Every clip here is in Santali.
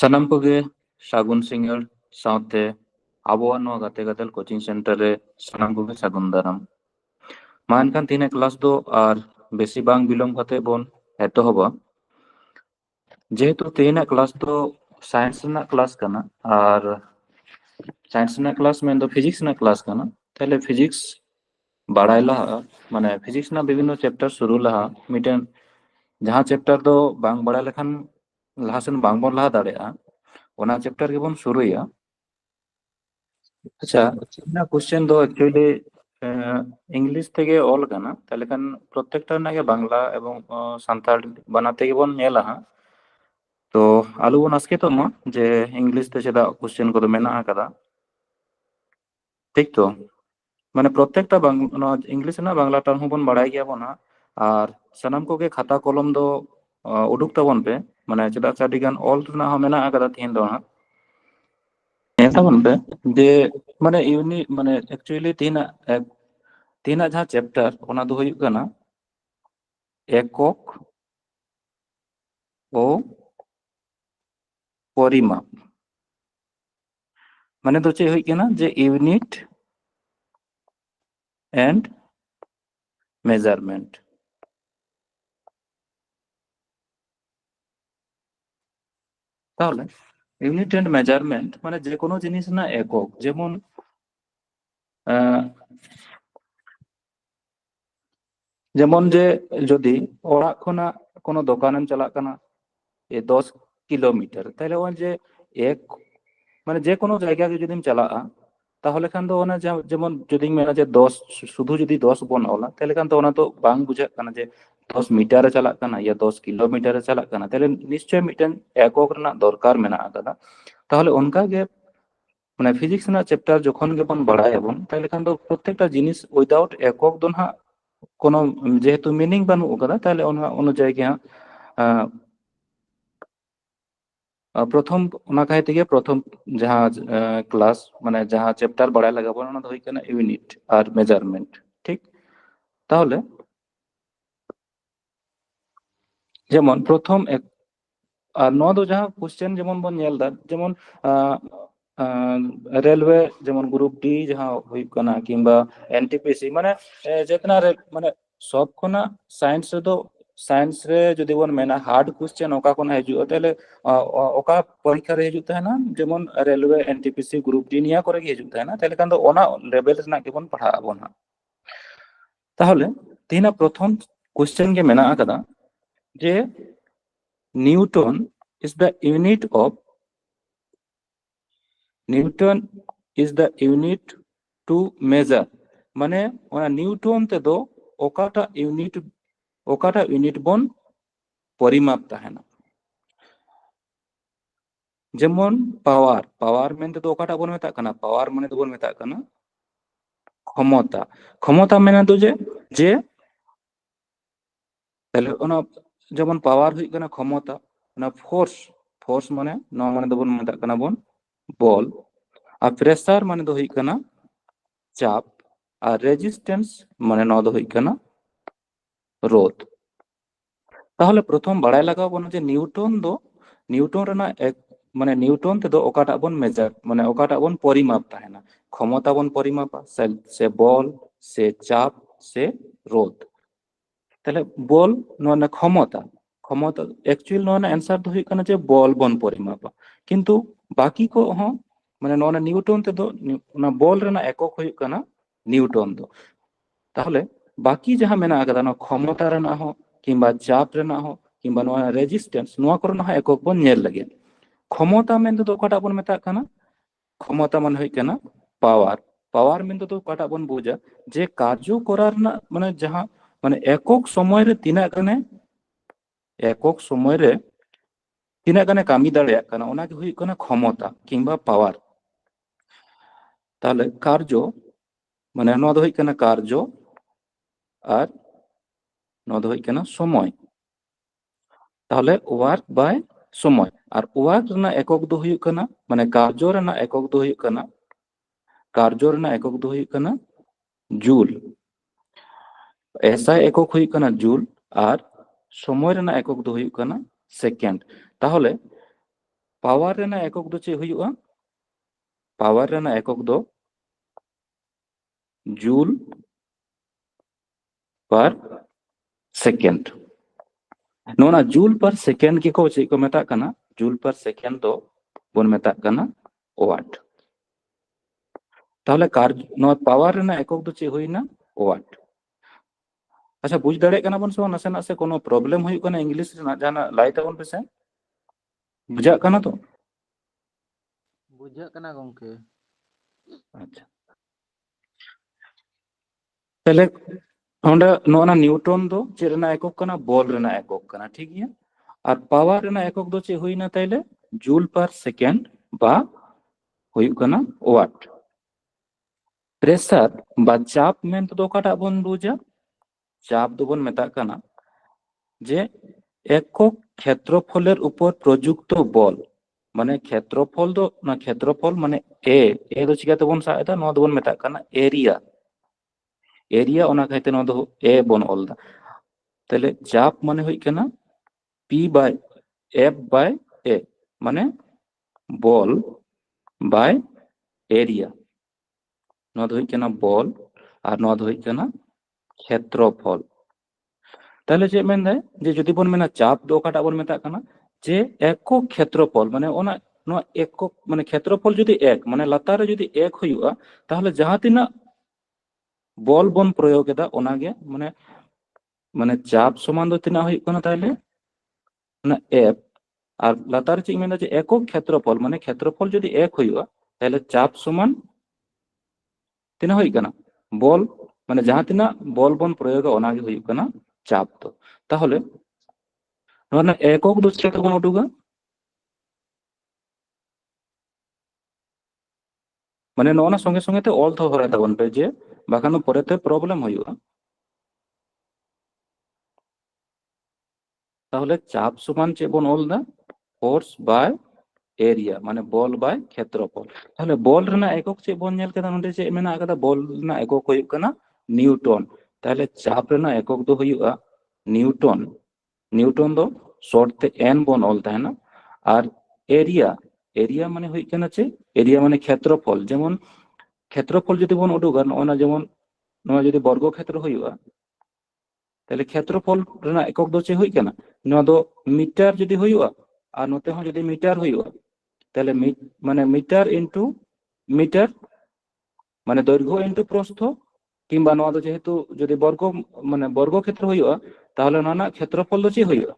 ᱥᱟᱱᱟᱢ ᱠᱚᱜᱮ ᱥᱟᱹᱜᱩᱱ ᱥᱤᱸᱜᱟᱹᱲ ᱥᱟᱶᱛᱮ ᱟᱵᱚᱣᱟᱜ ᱱᱚᱣᱟ ᱜᱟᱛᱮ ᱜᱟᱫᱮᱞ ᱠᱳᱪᱤᱝ ᱥᱮᱱᱴᱟᱨ ᱨᱮ ᱥᱟᱱᱟᱢ ᱠᱚᱜᱮ ᱥᱟᱹᱜᱩᱱ ᱫᱟᱨᱟᱢ᱾ ᱢᱟ ᱮᱱᱠᱷᱟᱱ ᱛᱮᱦᱮᱧᱟᱜ ᱠᱞᱟᱥ ᱫᱚ ᱟᱨ ᱵᱮᱥᱤ ᱵᱟᱝ ᱵᱤᱞᱚᱢ ᱠᱟᱛᱮ ᱵᱚᱱ ᱮᱛᱚᱦᱚᱵᱟ᱾ ᱡᱮᱦᱮᱛᱩ ᱛᱮᱦᱮᱧᱟᱜ ᱠᱞᱟᱥ ᱫᱚ ᱥᱟᱭᱮᱱᱥ ᱨᱮᱱᱟᱜ ᱠᱞᱟᱥ ᱠᱟᱱᱟ ᱟᱨ ᱥᱟᱭᱮন্স ᱨᱮᱱᱟᱜ ᱠᱞᱟস ᱢᱮᱱᱫᱚ ᱯᱷᱤᱡᱤक्স ᱨᱮᱱᱟᱜ ᱠᱞᱟस ᱠᱟᱱᱟ, ᱛᱟᱦᱞᱮ ᱯᱷᱤᱡᱤक्স ᱵᱟᱲᱟᱭ ᱞᱟᱦᱟ ᱢᱟᱱᱮ ᱯᱷᱤᱡᱤक्স ᱨᱮᱱᱟᱜ ᱵᱤᱵᱷᱤᱱᱱᱚ ᱪᱮᱯᱴᱟর শুরু ᱞᱟᱦᱟ ᱢᱤᱫᱴᱮᱱ ᱡᱟᱦᱟᱸ ᱪᱮᱯᱴᱟর ᱫᱚ ᱵᱟᱝ ᱵᱟᱲᱟᱭ ᱞᱮᱠᱷᱟᱱ ᱞᱟᱦᱟᱥᱮᱱ ᱵᱟᱝᱵᱚᱱ ᱞᱟᱦᱟ ᱫᱟᱲᱮᱭᱟᱜᱼᱟ, ᱚᱱᱟ ᱪᱮᱯᱴᱟর ᱜᱮᱵᱚᱱ শুরুᱭᱟ। আচ্ছা, না কোশ্চেন তো অ্যাকচুয়ালি ইংলিশ থেকে অল কানা, তাহলে খান প্রত্যেকটা ᱨᱮᱱᱟᱜ ᱜᱮ বাংলা এবং সান্তাল বানার থেকে ᱵᱚᱱ ᱧᱮᱞᱟ ᱦᱟᱸᱜ। তো ᱟᱞᱚ ᱵᱚᱱ ᱟᱥᱠᱮᱛᱚᱜ ᱢᱟ ᱡᱮ ᱤᱝলিশ ᱛᱮ ᱪᱮᱫᱟᱜ কোশ্চেন ᱠᱚᱫᱚ ᱢᱮᱱᱟᱜ ᱟᱠᱟᱫᱟ, ᱴᱷᱤᱠ ᱛᱚ? মানে প্রত্যেকটা নওয়া ইংলিশ ᱨᱮᱱᱟᱜ বাংলা টার্ম হবᱚᱱ ᱵᱟᱲᱟᱭ ᱜᱮᱭᱟᱵᱚᱱ ᱦᱟᱸᱜ। ᱟᱨ ᱥᱟᱱᱟᱢ ᱠᱚᱜᱮ ᱠᱷᱟᱛᱟ ᱠᱚᱞᱚᱢ ᱫᱚ ᱩᱰᱩᱠ ᱛᱟᱵᱚᱱ ᱯᱮ, ᱢᱟᱱᱮ ᱪᱮᱫᱟᱜ ᱥᱮ ᱟᱹᱰᱤ ᱜᱟᱱ ᱚᱞ ᱨᱮᱱᱟᱜ ᱦᱚᱸ ᱢᱮᱱᱟᱜ ᱟᱠᱟᱫᱟ ᱛᱮᱦᱮᱧ ᱫᱚ ᱦᱟᱸᱜ। ᱧᱮᱞ ᱛᱟᱵᱚᱱ ᱯᱮ ᱡᱮ মানে মানে অ্যাকচুয়ালি তিনার যাহা চ্যাপ্টার ওনা দো হুᱭᱩᱜ কানা একক ও পরিমাপ। মানে তো চেয়ে হুᱭᱩᱜ কানা যে ইউনিট এন্ড মেজারমেন্ট। তাহলে ইউনিট এন্ড মেজারমেন্ট মানে যে কোনো জিনিস না একক, যেমন যেমন যে যদি ওড়াগ খোনা কোনো দোকানেম চালাগ কানা 10 কিলোমিটার, তাহলে ওই যে এক মানে যে কোনো জায়গা যদি চালাগা তাহলে খান তো ওনা যেমন যদি মেনা যে 10 শুধু যদি 10 বন অলা তাহলে খান তো ওনা তো বাং বুঝাগ কানা যে 10 মিটারে চালাগ কানা ইয়া 10 কিলোমিটারে চালাগ কানা, তাহলে নিশ্চয় মিটেন একক রেনাগ দরকার মেনা আকাদা। তাহলে অনকা গে মানে ফিজিক্স রেনাগ চ্যাপ্টার যখন গেবন বাড়ায়াবন তাহলে খান তো প্রত্যেকটা জিনিস উইদাউট একক দো না কোনো যেহেতু মিনিং বানু আকাদা, তাহলে অনা অনুযায়ী গে প্রথম ওনা কাহে থেকে প্রথম যাহা ক্লাস মানে যাহা চ্যাপ্টার বাড়ায় লাগাবো ওনা দো হুᱭᱩᱜ কানা ইউনিট আর মেজারমেন্ট, ঠিক? তাহলে যেমন প্রথম আর নয় দো যাহা কোশ্চেন যেমন বন নেল দা, যেমন রেলওয়ে যেমন গ্রুপ ডি যাহা হুᱭᱩᱜ কানা কিংবা এনটিপিসি মানে যেতনা মানে সব খোনা সায়েন্স রে দো সায়েন্স রে যদি বন মেনা হার্ড কোশ্চেন ওকা কোনা হিজুᱜᱼᱟ তাহলে ওকা পরীক্ষা রে হিজুᱜ তাহেনা, যেমন রেলওয়ে এনটিপিসি গ্রুপ ডি নিয়া করে গে হিজুᱜ তাহেনা, তাহলে খান দো ওনা লেভেল রেনাᱜ গᱮᱵᱚᱱ ᱯᱟᱲᱦᱟᱜ ᱟᱵᱚᱱ ᱦᱟᱸᱜ। তাহলে তিনা প্রথম কোশ্চেন গে মেনা আকাদা যে Newton is the unit of Newton is the unit to measure, মানে ওনা নিউটন তে দো ওকাটা ইউনিট বন পরিমাপ তাহেনা। যেমন পাওয়ার পাওয়ার মেনতে দো ওকাটা বন মেতাগ কানা, পাওয়ার মানে দো বন মেতাগ কানা ক্ষমতা। ক্ষমতা মেনে দো যে তাহলে ওনা যেমন পাওয়ার হুᱭᱩᱜ কানা ক্ষমতা, ওনা ফোর্স ফোর্স মানে নয় মানে দো বন মেতাগ কানা বন বল, আর প্রেসার মানে দো হুᱭᱩᱜ কানা চাপ, আর রেজিস্ট্যান্স মানে নয় দো হুᱭᱩᱜ কানা রোধ। তাহলে প্রথম বাড়াই লাগাও বন যে নিউটন রেনা এক মানে নিউটন তে দো ওকাটা বন মেজার মানে ওকাটা বন পরিমাপ তাহেনা, ক্ষমতা বন পরিমাপা সে বল সে চাপ সে রোধ। তাহলে বল নয় ক্ষমতা ক্ষমতা অ্যাকচুয়াল নয় অ্যান্সার দো হুᱭᱩᱜ কানা যে বল বন পরিমাপা, কিন্তু বাকি কো হ্যাঁ মানে নয় নিউটন তে দো না বল রেনা একক হুᱭᱩᱜ কানা নিউটন দো। তাহলে বাকি যাহা মেনা আকাদা না ক্ষমতা রেনা হো কিংবা চাপ রেনা হো কিংবা নয় রেজিস্ট্যান্স নোয়া করে না একক বন নেল লাগে। ক্ষমতা মেনতে দো ওকাটা বন মেতাগ কানা, ক্ষমতা মানে হুᱭᱩᱜ কানা পাওয়ার। পাওয়ার মেনতে দো ওকাটা বন বুঝা যে কার্য করার না মানে যাহা মানে একক সময় রে তিনাগ গানে একক সময় রে তিনাগ গানে কামি দাড়েয়াগ কানা ওনা গে হুᱭᱩᱜ কানা ক্ষমতা কিংবা পাওয়ার। তাহলে কার্য মানে নোয়া দো হুᱭᱩᱜ কানা কার্য আর নোয়া দো হুᱭᱩᱜ কানা সময়। তাহলে ওয়ার্ক বাই সময়, আর ওয়ার্ক রেনাগ একক দো হুᱭᱩᱜ কানা মানে কার্য রেনাগ একক দো হুᱭᱩᱜ কানা জুল। এসআই একক হুᱭᱩᱜ কানা জুল আর সময় রেনাগ একক দো হুᱭᱩᱜ কানা সেকেন্ড। তাহলে पावर रेना एकक दो चे हुयुआ पावर रेना एकक दो जूल पर सेकेंड नोना जूल पर सेकेंड की को चे को मेता कना जूल पर सेकेंड दो बोन मेता कना वाट ताहले कार नो पावर रेना एकक दो चे हुइना वाट अच्छा बुझ दाड़े कना बन सो नसे नसे कोनो प्रॉब्लम हुई कना इंग्लिश रेना जाना लाई ताबन पे से बुझा कना तो बुझा कना गंके अच्छा पहले ओंडे नोना न्यूटन दो चे रेना एकक कना बॉल रेना एकक कना ठीक गया और पावर रेना एकक दो चे हुइना ताइले जूल पर सेकेंड बा हुयुग कना वाट प्रेशर बा चाप मेन तो काटा बन बुझा चाप दो बन मेता कना जे एকক क्षेत्रफलेर ऊपर प्रयुक्त बल माने क्षेत्रफल दो ना क्षेत्रफल माने ए दो चिकाते बन साएदा नो दो बन मेता कना एरिया एरिया ओना कहते नो दो ए बन ऑलदा तले चाप माने हुई कना पी बाय एफ बाय ए माने बल बाय एरिया नो दो हुई कना बल और नो दो हुई कना क्षेत्रफल ताहले चे मेन दाय जे जदि बन मेना चाप दो काटा बन मेता कना जे एকক क्षेत्रफल माने ओना नो एকক माने क्षेत्रफल जदि एक माने लातार रे जदि एक हुयुआ ताहले जहां तिना बल बन प्रयोग एदा ओनागे माने माने चाप समान दो तिना हुयुग कना ताहले ना एफ और लातार चे मेना जे एকক क्षेत्रफल माने क्षेत्रफल जदि एक हुयुआ ताहले चाप समान तिना हुयुग कना बल माने जहां तिना बल बन प्रयोग ओनागे हुयुग कना चाप तो ताहले नोना एकक दो चिका बन उडुगा माने नोना संगे संगे ते ऑल थो हरे तबन पे जे बाखान परेते प्रॉब्लम हुयुगा ताहले चाप समान चे बन ऑल दा फोर्स बाय एरिया माने बल बाय क्षेत्रफल ताहले बल रेना एकक चे बन नेल केदा नोंडे चे मेना कदा बल रेना एकक हुयुग कना न्यूटन ताहले चाप रेना एकक दो हुयुगा न्यूटन न्यूटन दो शॉर्ट ते एन बन ऑल ताहेना और एरिया एरिया माने हुयुग कना चे एरिया माने क्षेत्रफल जेमन क्षेत्रफल जदि बन उडुगा नोना जेमन नोआ जदि वर्ग क्षेत्र हुयुगा ताहले क्षेत्रफल रेना एकक दो चे हुई कना नोआ दो मीटर जदि हुयुगा और नोते हो जदि मीटर हुयुगा ताहले माने मीटर इनटू मीटर माने दैर्घ्य इनटू प्रस्थ किंबा नोआ दो जेहेतु जदि वर्ग माने वर्ग क्षेत्र हुयुगा ताहले नोना क्षेत्रफल दो चे हुयुगा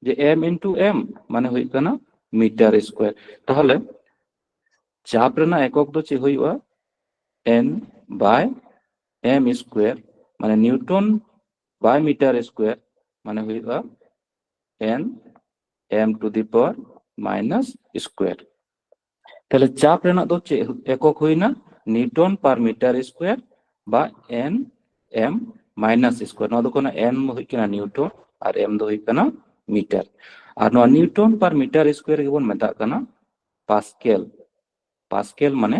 जे एम इनटू एम माने हुई कना मीटर स्क्वायर ताहले चाप रेना एकक दो चे हुयुगा एन बाय एम स्क्वायर माने न्यूटन बाय मीटर स्क्वायर माने हुयुगा N m to the power minus square ताहले चाप रेना दो चे एकक हुइना न्यूटन पर मीटर स्क्वायर बा एन एम माइनस स्क्वायर नो दो कना एन हुई कना न्यूटन और एम दो हुई कना मीटर और no Newton per metre square के बन मेता कना पास्केल पास्केल माने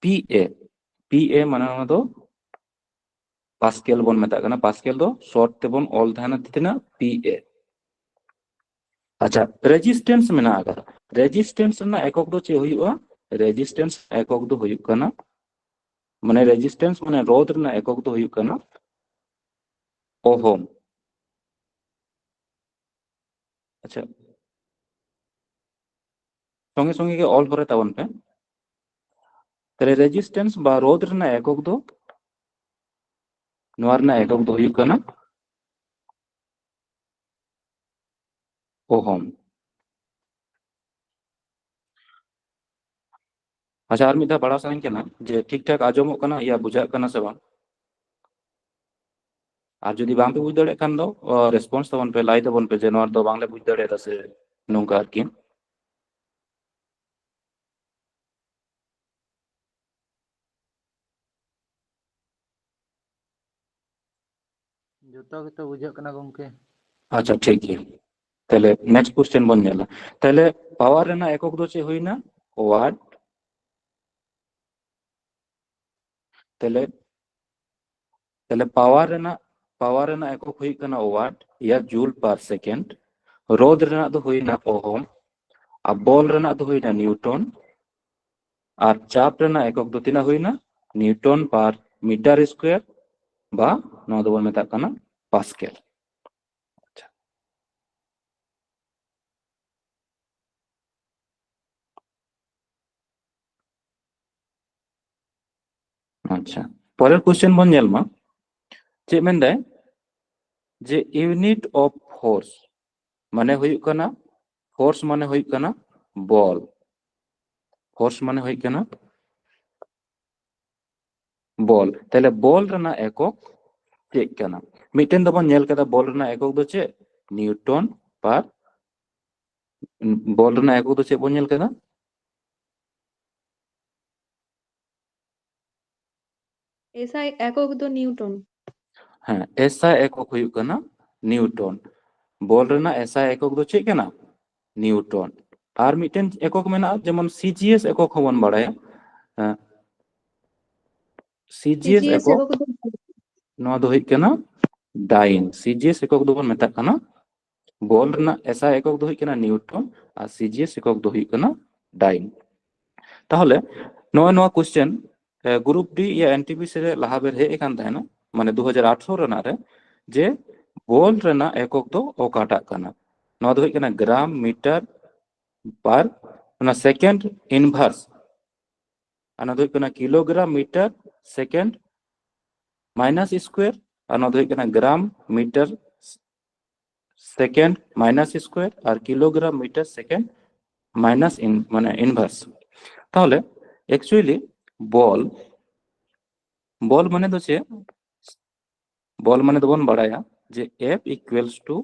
पीए माने नो दो पास्केल बन मेता कना पास्केल दो शॉर्ट ते बन ऑल थाना तिना पीए अच्छा रेजिस्टेंस मेना आगा रेजिस्टेंस ना एकक दो चे हुयुआ रेजिस्टेंस एकक दो हुयुग कना माने रेजिस्टेंस माने रोध ना एकक दो हुयुग कना ओहम अच्छा संगे संगे के ऑल करे ताबन पे ताहले रेजिस्टेंस बा रोध रेना एकक दो नोआ रेना एकक दो हुयुग कना ओहम अच्छा और मिदा बड़ा साइन केना जे ठीक ठाक आजमो कना या बुझा कना से बांग और जदि बांग पे बुझ दाड़े खान दो रेस्पॉन्स तबन पे लाई तबन पे जे नोआ दो बांगले बुझ दाड़े दा से नोंका आरकी जोतो के तो बुझा कना गंके अच्छा ठीक है ताहले नेक्स्ट क्वेश्चन बन जाला ताहले पावर रेना एकक दो चे हुइना वाट ताहले ताहले पावर रेना एकक हुई कना वाट या जूल पर सेकेंड रोध रेना दो हुइना ओहम আর বল রেনাক দো হুইনা নিউটন আর চাপ রেনাক একক দো তিনা হুইনা নিউটন পার মিটার স্কয়ার বা নয়া দো বন মেতাগ কানা পাস্কেল। আচ্ছা আচ্ছা পরের কোশ্চেন বন নেল মা चेक मेन दाय जे यूनिट ऑफ फोर्स माने हुई कना फोर्स माने हुई कना बॉल फोर्स माने हुई कना बॉल ताहले बॉल रना एकक चेक कना मिटेन दबन नेल कदा बॉल रना एकक दो चे न्यूटन पर बॉल रना एकक दो चे बन नेल कदा एसआई एকক दो न्यूटन हाँ ऐसा एकक हुई कना न्यूटन बॉल रना ऐसा एकक दो चे कना न्यूटन और मिटेन एकक मेना जेमन सीजीएस एकक होबन बाड़ाया सीजीएस सीजीएस एकक एকক दो नवा दो हुई कना डाइन सीजीएस एकक दो बन मेता कना बॉल रना ऐसा एकक दो हुई कना न्यूटन और सीजीएस एकक दो हुई कना डाइन ताहले नवा नवा क्वेश्चन ग्रुप डी या एनटीपीसी रे लाहा बेर हे एकान ताहेना माने 2018 रना रे जे बॉल रना एकक दो ओकाटा कना नवा दो हुई कना ग्राम मीटर पर ना second inverse ana do kana kilogram meter second minus square ana do kana gram meter second minus square আর কিলোগ্রাম মিটার সেকেন্ড মাইনাস ইন মানে ইনভার্স তাহলে অ্যাকচুয়ালি বল বল মানে তো হচ্ছে বল মানে তো বন বাড়ায়া যে F equals to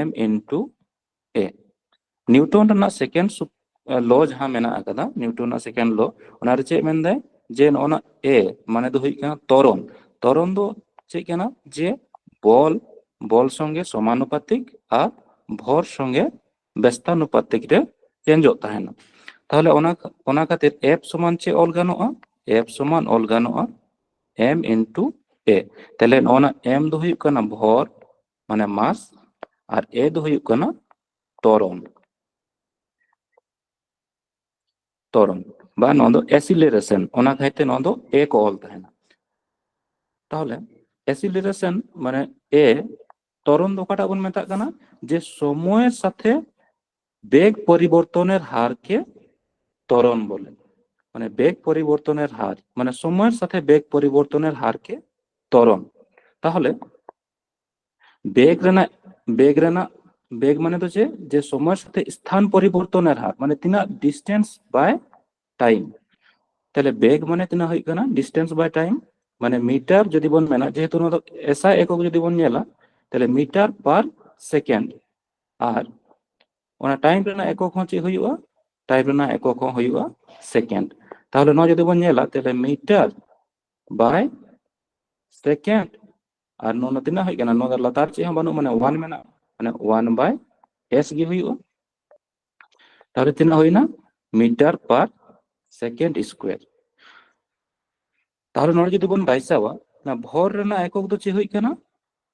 m into a Newton না সেকেন্ড ল जहां मेना आकदा न्यूटन ना सेकेंड लो ओना रे चेक मेन दाय जे नोना a माने दो हुई काना त्वरण त्वरण दो चेक काना जे बल बल संगे समानुपातिक आ भर संगे व्यस्तानुपातिक रे चेंजो ताहेना ताहले ओना खातिर f समान चे ऑल गानोआ f समान ऑल गानोआ m इनटू a ताहले ओना m दो हुई काना भर माने मास और a दो हुई काना त्वरण त्वरण बा नोदो एसिलेरेशन ओना खाइते नोदो ए को ऑल ताहेना ताहले एसिलेरेशन माने ए त्वरण दो काटा बन मेता काना जे समय साथे बेग परिवर्तনের হারকে ত্বরণ বলে মানে বেগ পরিবর্তনের হার মানে সময়ের সাথে বেগ পরিবর্তনের হারকে ত্বরণ তাহলে বেগ রেনা বেগ রেনা বেগ মানে তো যে সময়ের সাথে স্থান পরিবর্তনের হার মানে তিনা ডিস্টেন্স বাই টাইম তাহলে বেগ মানে তিনা হই কানা ডিস্টেন্স বাই টাইম মানে মিটার যদি বন মেনা যেহেতু না এসআই একক যদি বন নেলা তাহলে মিটার পার সেকেন্ড আর ওনা টাইম রেনা একক হচ্ছে হইবা টাইম রেনা একক হইবা সেকেন্ড তাহলে ন যদি বন নেলা তাহলে মিটার বাই সেকেন্ড আর নো তিনা হই কানা নো লাতার চে বানু মানে 1 মেনা মানে 1 বাই এস গি হইবা তাহলে তিনা হইনা মিটার পার সেকেন্ড স্কয়ার তাহলে নড়ে যদি বন বাইসাওয়া না ভর রেনা একক দো চে হই কানা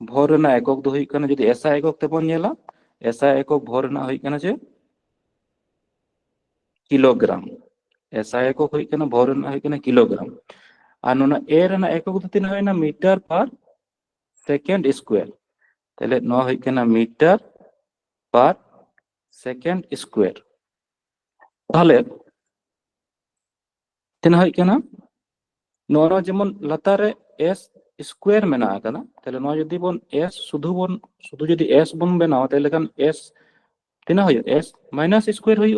ভর রেনা একক দো হই কানা যদি এসআই একক তে বন নেলা এসআই একক ভর রেনা হই কানা যে किलोग्राम ऐसा एकक हुई कना भर रना हुई कना किलोग्राम और नोना ए रना एकक दो तिना हुईना मीटर पर सेकेंड स्क्वायर तले नो हुई कना मीटर पर सेकेंड स्क्वायर ताहले तिना हुई कना नोना जेमन लतार रे एस स्क्वायर मेना आकना तले नो जदी बन एस शुधु जदी एस बन बनाओ तले कन एस तिना हुई एस माइनस स्क्वायर हुई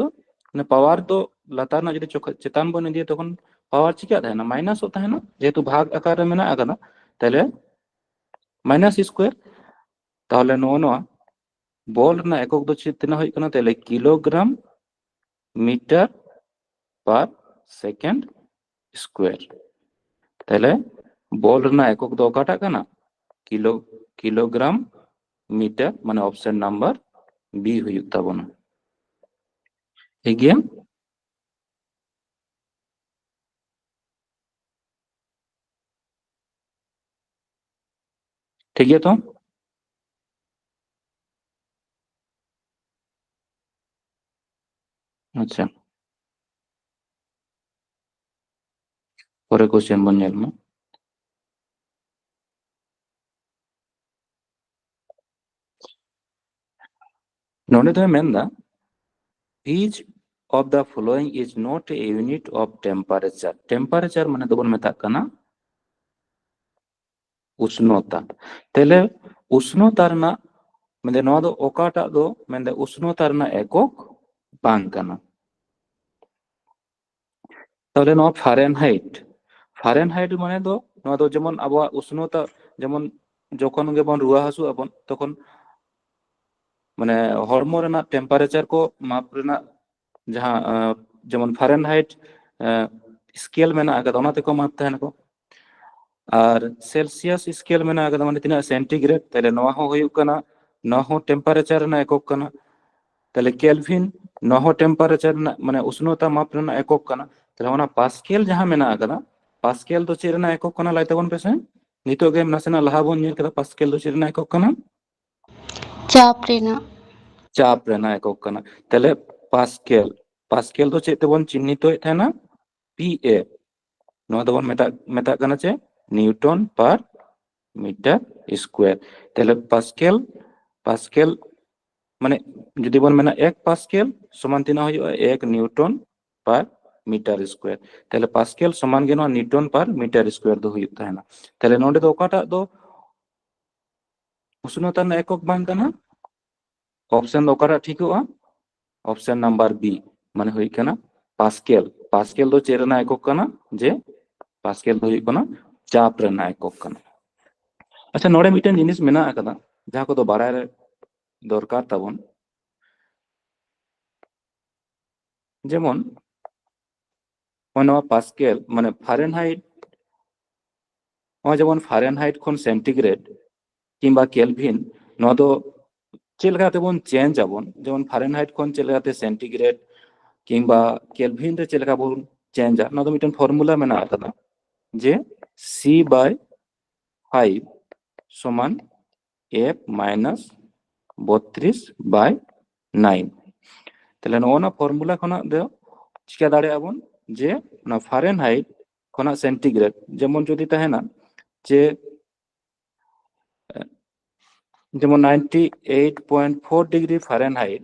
ने पावर तो लतार ना जदी चेतान बन इदी तखन पावर चिका थाना माइनस होता है ना जेहेतु भाग आकार रे मेना आकना तले माइनस स्क्वायर ताहले नो बॉल ना एकक दो तिना हुई कना तले किलोग्राम मीटर पर सेकेंड स्क्वायर तले बॉल ना एकक दो काटा कना किलोग्राम मीटर माने ऑप्शन नंबर बी हुई ताबना ठीक गया ठीक है तो আচ্ছা, পরে কোশ্চেন বন ᱧᱮᱞ ᱢᱟ। ᱱᱚᱰᱮ ᱫᱚᱭ ᱢᱮᱱᱫᱟ each of the following is not a unit of temperature। temperature মানে দবন মেতাগ কানা উষ্ণতা। তাহলে উষ্ণতা রনা মানে নওয়া দো ওকাটা দো মানে উষ্ণতা রনা একক বাং কানা। তাহলে নওয়া ফারেনহাইট। ফারেনহাইট মানে দো নওয়া দো যেমন আবহাওয়া উষ্ণতা যেমন যখন গেবন রুয়া হাসু আবন তখন মানে হরমো রেনা টেম্পারেচার কো মাপ রেনা যাহা যেমন ফারেনহাইট স্কেল মেনা আকাদা ওনাতে কো মাপ তাহেন কো। আর সেলসিয়াস স্কেল মেনা আকাদা মানে তিনা সেন্টিগ্রেড। তাহলে নওয়া হো হুয়ুগ কানা নওয়া হো টেম্পারেচার রেনা একক কানা। তাহলে কেলভিন নওয়া হো টেম্পারেচার রেনা মানে উষ্ণতা মাপ রেনা একক কানা। তাহলে ওনা পাস্কেল যাহা মেনা আকাদা পাস্কেল দো চেদ রেনা একক কানা লাই তাবন পেছে। নিতোগ গে নাসেনা লাহা বন ᱧᱮᱞ ᱠᱮᱫᱟ পাস্কেল দো চেদ রেনা একক কানা চাপ রেনা। চাপ রেনা একক কানা। তাহলে পাস্কেল পাস্কেল দো চেদ তেবন চিহ্নিত হয়ে থাকেনা পিএ। নওয়া দবন মেতাগ কানা চে নিউটন পার মিটার স্কোয়ার। তাহলে পাস্কেল পাস্কেল মানে যদি বন মেনা এক পাস্কেল সমান তিনা হুয়ুগা এক নিউটন পার মিটার স্কোয়ার। তাহলে পাস্কেল সমান গে নওয়া নিউটন পার মিটার স্কোয়ার দো হুয়ুগ তাহেনা। তাহলে নोडे दो ओकाटा दो उष्णता रना एকক बांग काना ऑप्शन दो ओकाटा ठीक होगा ऑप्शन नंबर बी माने हुई काना पास्केल। पास्केल दो चेद रना एকক काना जे पास्केल दो हुई काना चाप रना एকক काना। अच्छा नोडे मिटन जिनिस मेना आकादा जहां को दो बाराय रे दरकार ताबन जेमन पास्केल माने फारेनहाइट जेमन फारेनहाइट खन सेंटीग्रेड किंबा केल्विन नोआ दो चेद लेकाते बन चेंज आबन जेमन फारेनहाइट खन चेद लेकाते सेंटीग्रेड किंबा केल्विन रे चेद लेका बन चेंज आ नोआ दो मिटन फर्मुला मेना आकादा जे सी बाय 5 समान एफ माइनस 32 बाय 9। তাহলে নওনা ফর্মুলা খনা দে চিকা দাঁড়ে আবন যে না ফারেনহাইট খনা সেন্টিগ্রেড যেমন যদি তাহেনা যে যেমন 98.4 ডিগ্রি ফারেনহাইট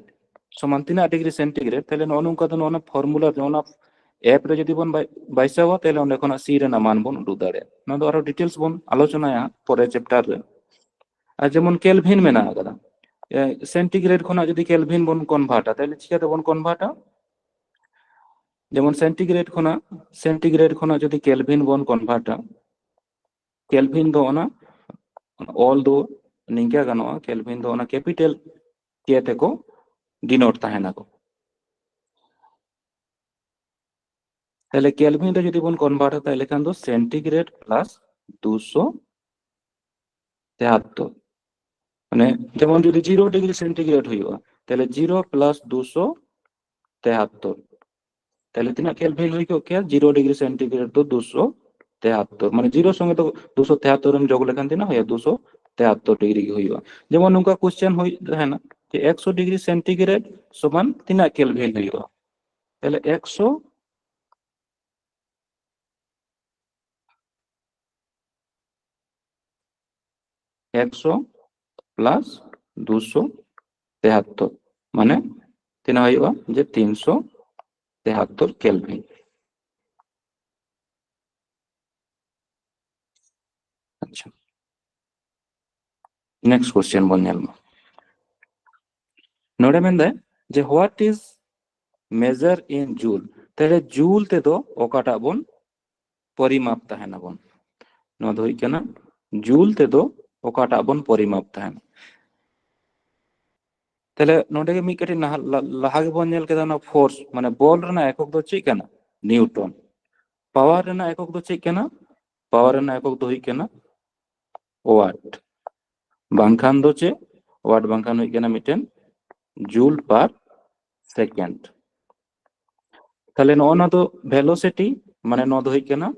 সমান 3 ডিগ্রি সেন্টিগ্রেড। তাহলে ননুকা তো ননা ফর্মুলা ননা এপ রে যদি বন বাইসাবা তাহলে অনে খনা সি রে না মান বন উডু দাঁড়ে। না তো আরো ডিটেলস বন আলোচনায়া পরে চ্যাপ্টার রে। আর যেমন কেলভিন মেনা আকাদা সেন্টিগ্রেড খনা যদি কেলভিন বন কনভার্টা তাহলে চিকাতে বন কনভার্টা যেমন সেন্টিগ্রেড খনা যদি কেলভিন বন কনভার্টা কেলভিন দো ওনা অল দো নিঙ্কা গানোয়া কেলভিন দো ওনা ক্যাপিটাল কে তেকো ডিনোট তাহেনা কো। তাহলে কেলভিন রে যদি বন কনভার্টা তাহলে খান দো সেন্টিগ্রেড প্লাস 273 মানে যেমন যদি 0 ডিগ্রি সেন্টিগ্রেড হইবা তাহলে 0 প্লাস 273 তাহলে তিনা কেলভিন হই কো কে 0 ডিগ্রি সেন্টিগ্রেড তো 273 মানে 0 সঙ্গে তো 273 এম যোগ লেখান তিনা হয় 273 ডিগ্রি হইবা। যেমন নুকা কোশ্চেন হই है ना যে 100 ডিগ্রি সেন্টিগ্রেড সমান তিনা কেলভিন হইবা। তাহলে 100 প্লাস 273 মানে তিনা হইবা যে 373 কেলভিন। अच्छा नेक्स्ट क्वेश्चन बन नेल नोडे मेंदे जे what is measure in joule. ताहले जूल ते दो ओकाटा बन परिमाप ताहेना बन नो दो हुई केना जूल ते दो ओकाटा बन परिमाप ताहेना। ताहले नोडे के मी कटी लाहा के बन नेल केदा ना फोर्स माने बॉल रना एकक दो ची केना न्यूटन। पावर रना एकक दो ची केना पावर रना एकक दो हुई केना वाट। बांखान दो चे वाट बांखान हुई केना मिटेन जूल पर सेकेंड। ताहले नोना दो वेलोसिटी माने नो दो हुई केना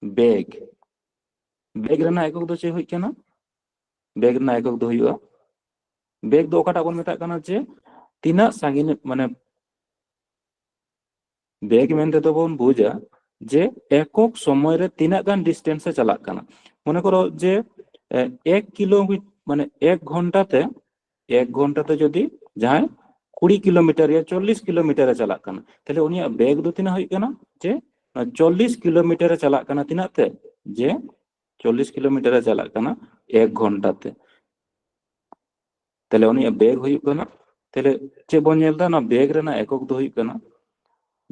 बेग। बेग रना एकक दो चे हुई केना बेग रना एकक दो हुईगा बेग दो ओकाटा बन मेता काना जे तिना सांगिन माने বেগ মেনতে তো বন বুঝা যে একক সময় রে তিনাক গান ডিস্টেন্সে চালাক কানা। মনে করো যে 1 কিলোমিটার মানে 1 ঘন্টাতে যদি জাহাই 20 কিলোমিটার या 40 কিলোমিটারে চালাক কানা, তাহলে উনিয়ার বেগ দো তিনা হই কানা যে 40 কিলোমিটারে চালাক কানা তিনাক তে যে 40 কিলোমিটারে চালাক কানা 1 ঘন্টাতে। তাহলে উনিয়ার বেগ হই কানা, তাহলে চে বন ñel da না বেগ রেনা একক দো হই কানা,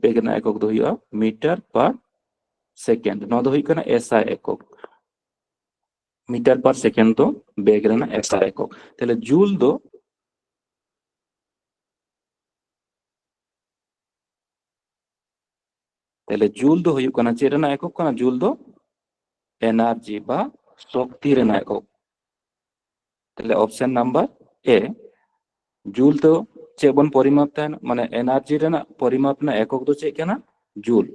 বেগ রেনা একক দো হইয়া মিটার পার সেকেন্ড। নয়া দো হই কানা এসআই একক। মিটার পার সেকেন্ড দো বেগ রেনা এসআই একক। তাহলে জুল দো তাহলে জুল দো হইᱩᱜ ᱠᱟᱱᱟ ᱪᱮᱫ ᱨᱮᱱᱟᱜ ᱮᱠᱚᱠ ᱠᱟᱱᱟ? ᱡᱩᱞ ᱫᱚ এনার্জি বা শক্তি রেনাᱜ একক। তাহলে অপশন নাম্বার এ জুল তো চেদ বন পরিমাপ তাহেনা মানে এনার্জি রেনাᱜ পরিমাপ না একক দো চেদ কানা? জুল।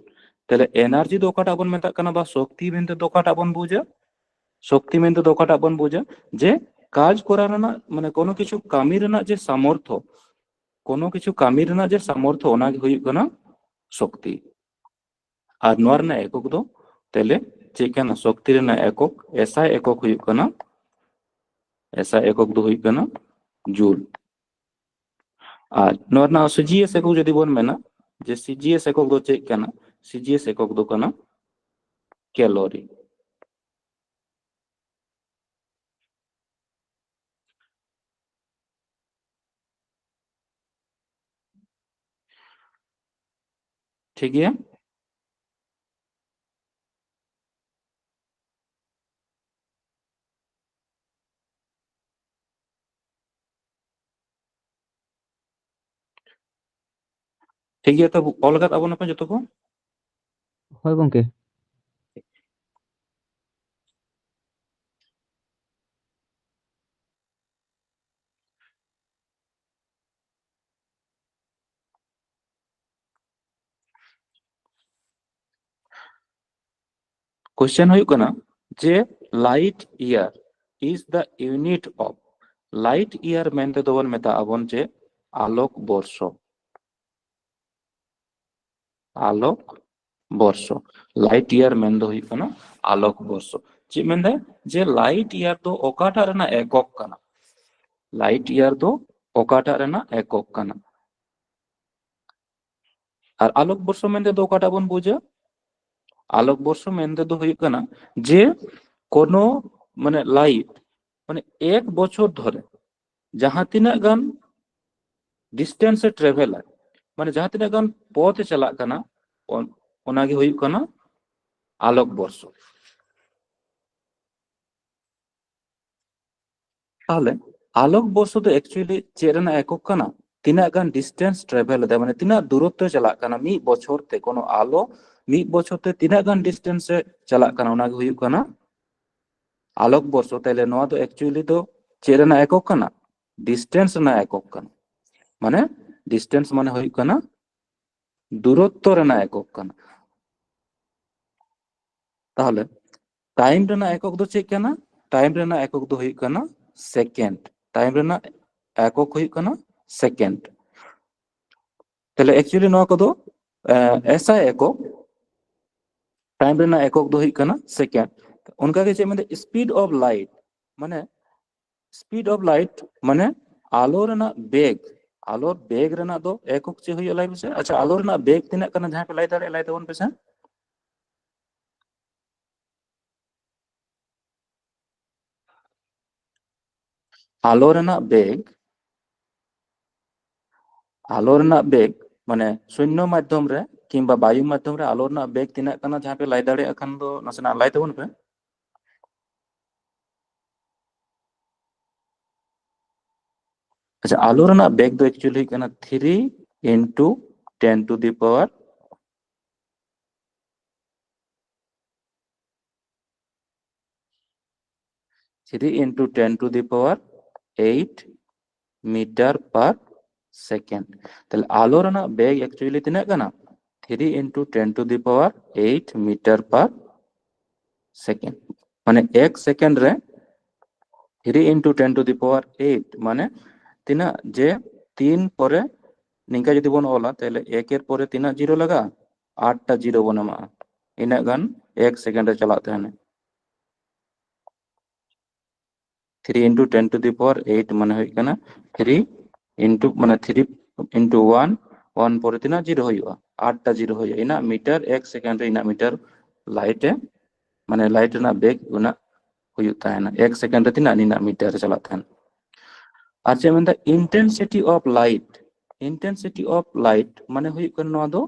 তাহলে এনার্জি দো অকাটা বন মেতাগ কানা বা শক্তি মেনতে দো অকাটা বন বুঝা? শক্তি মেনতে দো অকাটা বন বুঝা যে কাজ করা রেনাᱜ মানে কোনো কিছু কামি রেনাᱜ যে সামর্থ্য, কোনো কিছু কামি রেনাᱜ যে সামর্থ্য ওনা গে ᱦᱩᱭᱩᱜ ᱠᱟᱱᱟ শক্তি। আর নোয়ার রেনাᱜ একক দো তাহলে चेक काना शक्ति रेनाᱜ एকক एसआई एকক हुई काना, एसआई एকক दो हुई काना जूल। और नोर ना सीजीएस एকক जदि बोन मेना जे सीजीएस एকক दो चेक काना, सीजीएस एকক दो काना कैलोरी। ठीक है, ठीक है। तो ऑल का ताबन अपन जतो को হয় গঙ্কে। क्वेश्चन हुई काना जे light year is the unit of light year मेनते दो बन मेता अबन जे आलोक वर्ष। आलोक वर्ष लाइट ईयर मेन दो हुई काना आलोक वर्ष। चे मेन जे लाइट ईयर दो ओकाटा रेना एकक काना, लाइट ईयर दो ओकाटा रेना एकक काना। और आलोक वर्ष मेनते दो ओकाटा बन बुझा? आलोक वर्ष मेनते दो हुई काना जे कोनो माने लाइट माने 1 বছর ধরে जहां तीना गान डिस्टेंस से ट्रेवल है माने जहां तीना गान पथ चला काना ओना गे हुई काना आलोक वर्ष। ताहले आलोक वर्ष तो एक्चुअली चेद रेना एकक काना? तीना गान डिस्टेंस ट्रेवल है माने तीना दूरत्व चला काना मी बछर ते कोनो आलो मी बछर ते तीना गान डिस्टेंस से चला काना ओना गे हुई काना आलोक वर्ष। ताहले नोआ तो एक्चुअली तो चेद रेना एकक काना? डिस्टेंस रेना एकक काना। माने डिस्टेंस माने हुई काना दूरत्व रेना एकक काना। ताहले टाइम रेना एकक दो चेक काना? टाइम रेना एकक दो हुई काना सेकेंड। टाइम रेना एकक हुई काना सेकेंड। ताहले एक्चुअली नोआ को दो ऐसा एकक टाइम रेना एकक दो हुई काना सेकेंड। उनका के जे माने स्पीड ऑफ लाइट माने स्पीड ऑफ लाइट माने आलो रेना बेग, आलोर बेग रेना दो एकक चे हुई लाई पे। अच्छा आलो रेना बेग तिना काना जहां पे लाई दाड़े लाई तबन पे से आलो रेना बेग, आलो रेना बेग माने शून्य माध्यम रे किंबा वायु माध्यम रे आलो रेना बेग तिना काना जहां पे लाई दाड़े खान दो नसेना लाई तबन पे। अच्छा आलो रेना बेग दो एक्चुअली काना 3 into 10 to the power 3 into 10 to the power 8 metre पर सेकेंड। ताहले आलो रेना बेग एक्चुअली तिना काना 3 into 10 to the power 8 metre पर सेकेंड। माने 1 सेकेंड रे 3 into 10 to the power 8 माने तिना जे 3 परे निंका जदि बन ओला ताहले 1 एर परे तिना जीरो लगा 8টা জিরো বন এমাᱜᱼᱟ इना गान 1 सेकेंड रे चलात तहने 3 into 10 to the power 8 माने हुई कना 3 into माने 3 into 1 1 परे तिना जीरो हुआ 8टा जीरो हुआ इना मीटर 1 सेकेंड रे इना मीटर लाइट माने लाइट ना बेग उना हुई तहना 1 सेकेंड रे तिना इना मीटर रे चलात तहन আর যে মানে ইন্টেন্সিটি অফ লাইট মানে हुई कना नोआ दो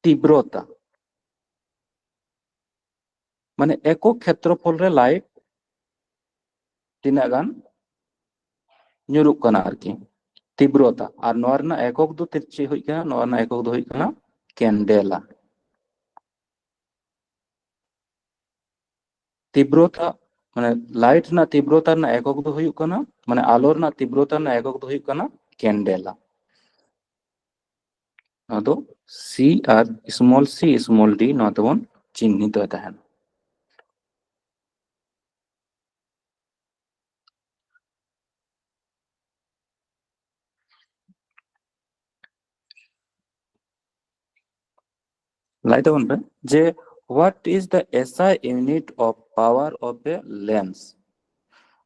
तीव्रता माने एকক क्षेत्रफल रे लाइट तीना गान ᱧᱩᱨᱩᱜ ᱠᱟᱱᱟ ᱟᱨᱠᱤ तीव्रता और नोआ रना एकक दो तिरछी हुई कना नोआ रना एकक दो हुई कना कैंडेला तीव्रता माने लाइट ना तीव्रता ना एकक दो हुई कना माने आलो ना तीव्रता ना एकक दो हुई कना कैंडेला ना दो सी और स्मॉल डी ना तो बन चिन्हित तहन लाइट बन पे जे what is the SI unit of power of a lens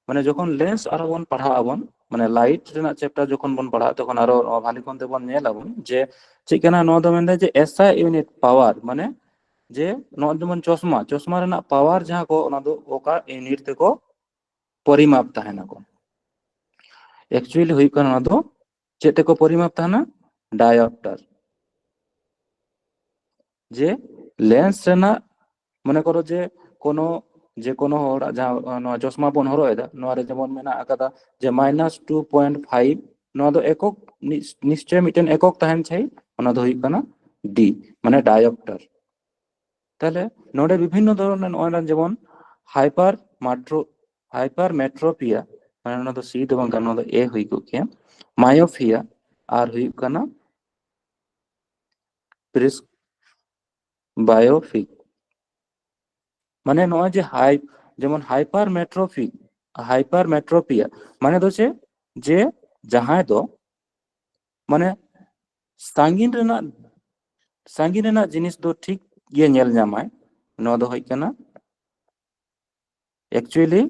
माने যখন লেন্স আরো বন পড়া আবন মানে লাইট রেনা চ্যাপ্টার যখন বন পড়া তখন আরো ভালো কোনতে বন নেল আবন যে চিকেনা নো দ মেনদে যে এসআই ইউনিট পাওয়ার মানে যে নো যেমন চশমা রেনা পাওয়ার যাহা কো ওনা দো ওকা ইউনিট তে কো পরিমাপ তাহেনা কো एक्चुअली हुई कना ना दो चेते को परिमाप ताना डायोप्टर जे लेंस रेना मने करो जे कोनो हर जहाँ चश्मा बन हरदा जेमन मेना आकादा जे -2.5 नोआ दो एकक निश्चय मिटन एकक तहन छै ओना दो हुई कना डी माने डायोप्टर ताहले नोडे विभिन्न धरनेर नोआ जेमन हाइपारमेट्रोपिया माने ओना दो सी दो बांग ओना दो ए हुई को के मायोपिया और हुई कना प्रिस बायोपिक माने नोआ जे जेमन हाइपारमेट्रोपिया माने दो जे जहां दो माने सांगिन रेना जिनिस दो ठीक ये नेल जामाय नोआ दो होय कना एक्चुअली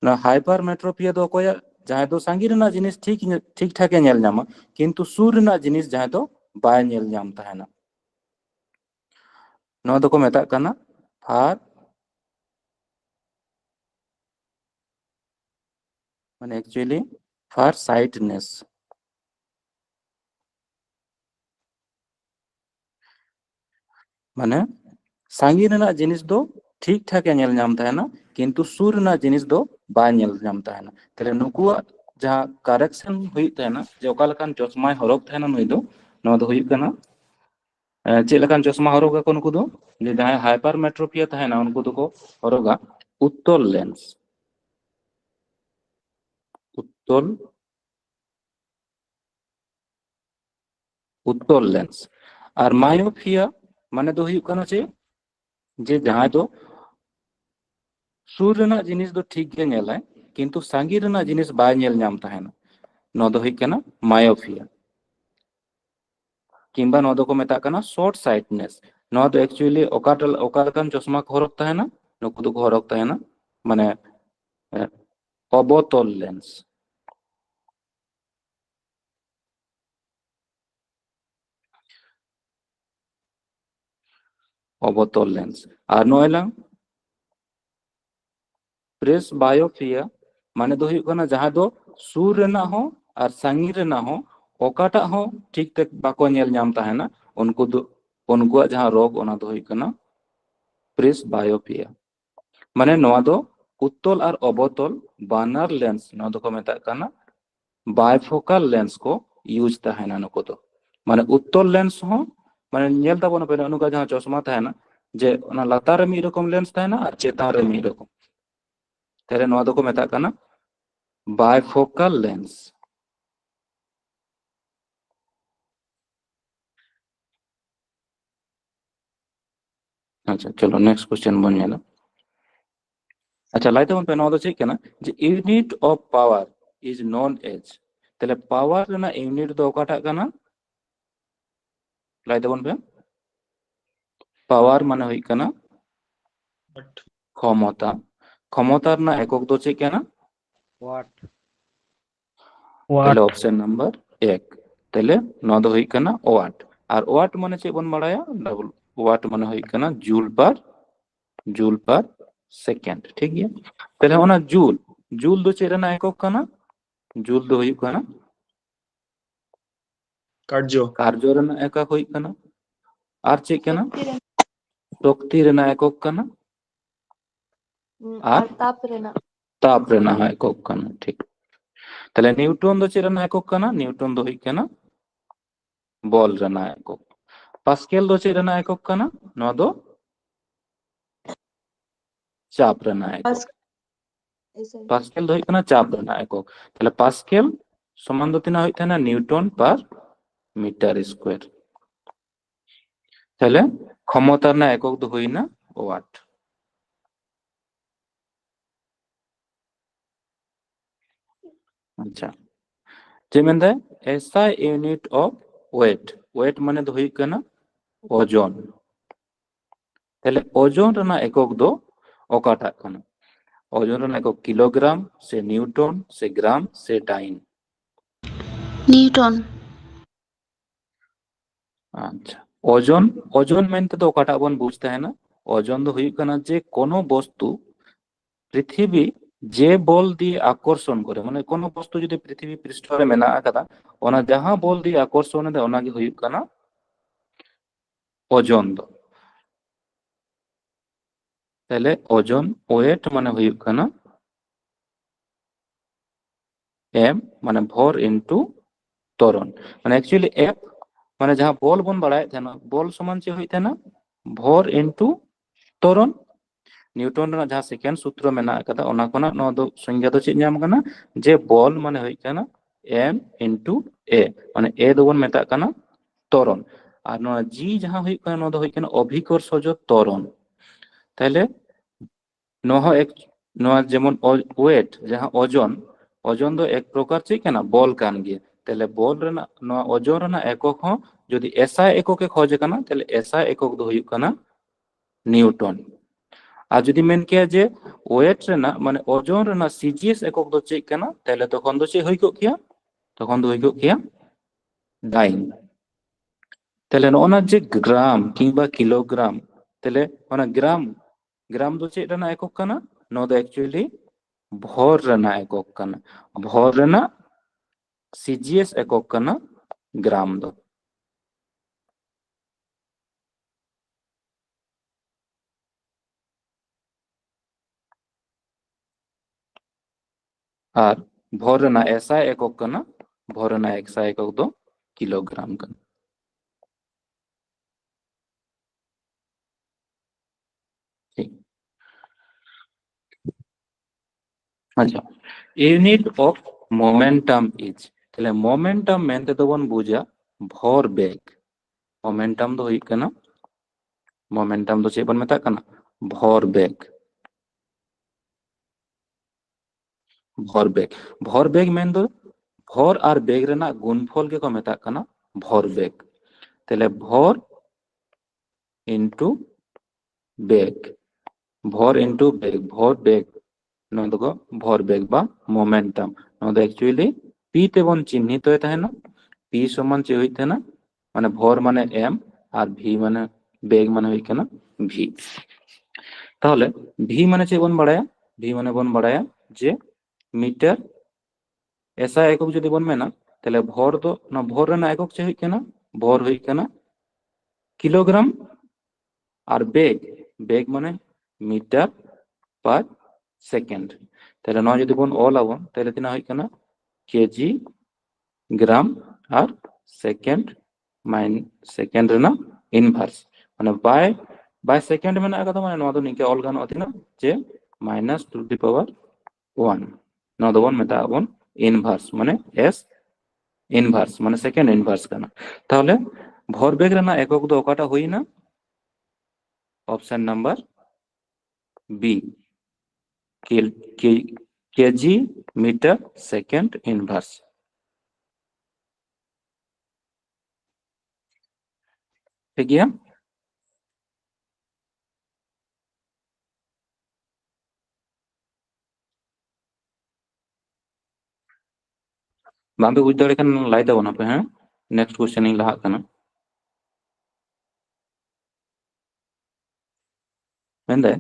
ना हाइपारमेट्रोपिया दो कोया जहां दो सांगिन रेना जिनिस ठीक ठाक नेल जामा किंतु सुर रेना जिनिस जहां दो बाय नेल जाम ताहेना नोआ दो को मेता कना फार माने एक्चुअली फार साइटनेस माने सांगी रेना जिनिस दो ठीक ठाक नेल नाम ताहेना किंतु सुर रेना जिनिस दो बाय नेल नाम ताहेना तले नुकुआ जहां करेक्शन हुई ताहेना जे ओका लकान चश्मा हरक ताहेना नुई दो नोआ दो हुई कना चे लकान चश्मा हरगा को नुकु दो जे जहां हाइपरमेट्रोपिया ताहेना उनको दो को हरगा उत्तल लेंस उत्तल लेंस और मायोपिया माने दो हुई कना चे जे जहां दो सुर रेना जिनिस दो ठीक गे नेलाय किंतु सांगी रेना जिनिस बाय नेल नाम ताहेना नो दो हुई कना मायोपिया किंबा नो दो को मेता कना शॉर्ट साइटनेस नो दो एक्चुअली ओकालकान चश्मा को हरक ताहेना नुकु दो को हरक ताहेना माने अबतल लेंस अबतल लेंस और नोएला प्रेस बायोपिया माने दो हुई कना जहां दो सुर रेना हो और सांगी रेना हो ओकाटा हो ठीक तक बाको नेल नाम ताहेना उनको जहां रोग ओना दो हुई कना प्रेस बायोपिया माने नोआ दो उत्तल और अबतल बानर लेंस नोआ दो को मेता कना बायफोकल लेंस को यूज ताहेना नुको दो माने उत्तल लेंस हो माने नेल ताबोन पे उनका जहां चश्मा ताहेना जे ओना लातार रे मी रकम लेंस ताहेना और चेतान रे मी रकम तेरे नोआ दो को मेता कना बायफोकल लेंस अच्छा चलो नेक्स्ट क्वेश्चन बन नेला अच्छा लाइट बन पे नोआ दो चेक कना जे unit of power is known as तेले पावर रेना यूनिट दो ओकाटा कना ᱞᱟᱹᱭ ᱛᱟᱵᱚᱱ ᱯᱮ ᱯᱟᱣᱟর মানে হই কানা ক্ষমতা ক্ষমতা রena একক দো চেক কানা ওয়াট তাহলে অপশন নাম্বার 1 তাহলে নয় দো হই কানা ওয়াট আর ওয়াট মানে চেক বন বাড়ায়া ডাবল ওয়াট মানে হই কানা জুল পার সেকেন্ড ঠিক গিয়া তাহলে ওনা জুল জুল দো চেক রena একক কানা জুল দো হই কানা কার্য রena একক হই কানা আর চেক কানা শক্তি রena একক কানা আর তাপ রেনাক তাপ রena একক কানা ঠিক তাহলে নিউটন দো চেক রena একক কানা নিউটন দো হই কানা বল রena একক পাস্কেল দো চেক rena একক কানা নয় দো চাপ rena একক এসআই পাস্কেল দো হই কানা চাপ rena একক তাহলে পাস্কেল সমান দো তিনা হই থানা নিউটন পার মিটার স্কয়ার তাহলে ক্ষমতা রena একক দো হই না ওয়াট আচ্ছা যে মেনদে SI unit of weight weight মানে দো হই কানা ওজন তাহলে ওজন রena একক দো ওকাটা কানা ওজন রena একক কিলোগ্রাম সে নিউটন সে গ্রাম সে ডাইন নিউটন আচ্ছা ওজন ওজন মেনতে তো ওকাটা বন বুঝতে হয় না ওজন দো হই কানা যে কোনো বস্তু পৃথিবী যে বল দিয়ে আকর্ষণ করে মানে কোনো বস্তু যদি পৃথিবী পৃষ্ঠরে মেনা আকাদা ওনা যাহা বল দিয়ে আকর্ষণ দে ওনা গে হই কানা ওজন দো তাহলে ওজন ওয়েট মানে হই কানা এম মানে ভর ইনটু ত্বরণ মানে অ্যাকচুয়ালি এফ মানে যাহা বল বন বাড়ায় থানা বল সমান চে হই থানা ভর ইনটু ত্বরণ নিউটন রena যাহা সেকেন্ড সূত্র মেনা আকাদা ওনা কোনা নো দো সংজ্ঞা দো চেক ᱧᱟᱢ কানা যে বল মানে হই কানা এম ইনটু এ মানে এ দো বন মেতা কানা ত্বরণ আর নো জি যাহা হই কানা নো দো হই কানা অভিকর্ষজ ত্বরণ তাহলে নোহ এক নোয়া যেমন ওয়েট যাহা ওজন ওজন দো এক প্রকার চেক কানা বল কান গিয়া তাহলে বল রena নোয়া ওজন রena একক হ যদি এসআই এককে খোঁজ কানা তাহলে এসআই একক দো হই কানা নিউটন আর যদি মেন কিয়া যে ওয়েট রena মানে ওজন রena সিজিএস একক দো চেক কানা তাহলে তখন দো চেক হই কো কিয়া তখন দো হই কো কিয়া ডাইন তাহলে নোনা যে গ্রাম কিংবা কিলোগ্রাম তাহলে ওনা গ্রাম গ্রাম দো চেক রena একক কানা নো দো অ্যাকচুয়ালি ভর রena একক কানা ভর rena সিজিএস একক কানা গ্রাম দো আর ভর rena এসআই একক কানা ভর rena এক্সআই একক দো কিলোগ্রাম কানা ঠিক আচ্ছা ইউনিট অফ মোমেন্টাম ইজ তাহলে মোমেন্টাম মেনতে তো বন বুঝা ভর বেগ মোমেন্টাম দো হই কানা মোমেন্টাম দো চেক বন মেতা কানা ভর বেগ ভর বেগ মেন দো ভর আর বেগ রেনা গুণফল কে কো মেতা কানা ভর বেগ তাহলে ভর ইনটু বেগ ভর ইনটু বেগ ভর বেগ নো দো ভর বেগ বা মোমেন্টাম নো দো অ্যাকচুয়ালি পি তে বন চিহ্নিত হয়ে থাকে না পি সমান চে হই থাকে না মানে ভর মানে এম আর ভি মানে বেগ মানে হই কানা ভি তাহলে ভি মানে চে বন বাড়ায়া ভি মানে বন বাড়ায়া যে মিটার এসআই একক যদি বন মেনা তাহলে ভর দো না ভর রena একক চে হই কানা ভর হই কানা কিলোগ্রাম আর বেগ বেগ মানে মিটার পার সেকেন্ড তাহলে নয় যদি বন অল আবন তাহলে তিনা হই কানা কেজি গ্রাম আর second minus second rena inverse মানে বাই সেকেন্ড মেনা আকাদা মানে নয় দো নিকে অল গানো তিনা যে মাইনাস টু দি পাওয়ার 1 নয় দো বন মেতা আবন ইনভার্স মানে এস ইনভার্স মানে সেকেন্ড ইনভার্স কানা তাহলে ভরবেগ rena একক দো ওকাটা হই না option number B KG metre second inverse ᱴᱷᱤक ᱜᱮᱭᱟ? ᱵᱟᱝᱯᱮ ᱵᱩᱡᱽ ᱫᱟᱲᱮᱭᱟᱜ ᱠᱷᱟᱱ ᱞᱟᱹᱭ ᱛᱟᱵᱚᱱᱟᱯᱮ, ᱦᱮᱸ? नेक्स्ट क्वेश्चन ᱤᱧ ᱞᱟᱦᱟᱜ ᱠᱟᱱᱟ। ᱢᱮᱱᱫᱟᱭ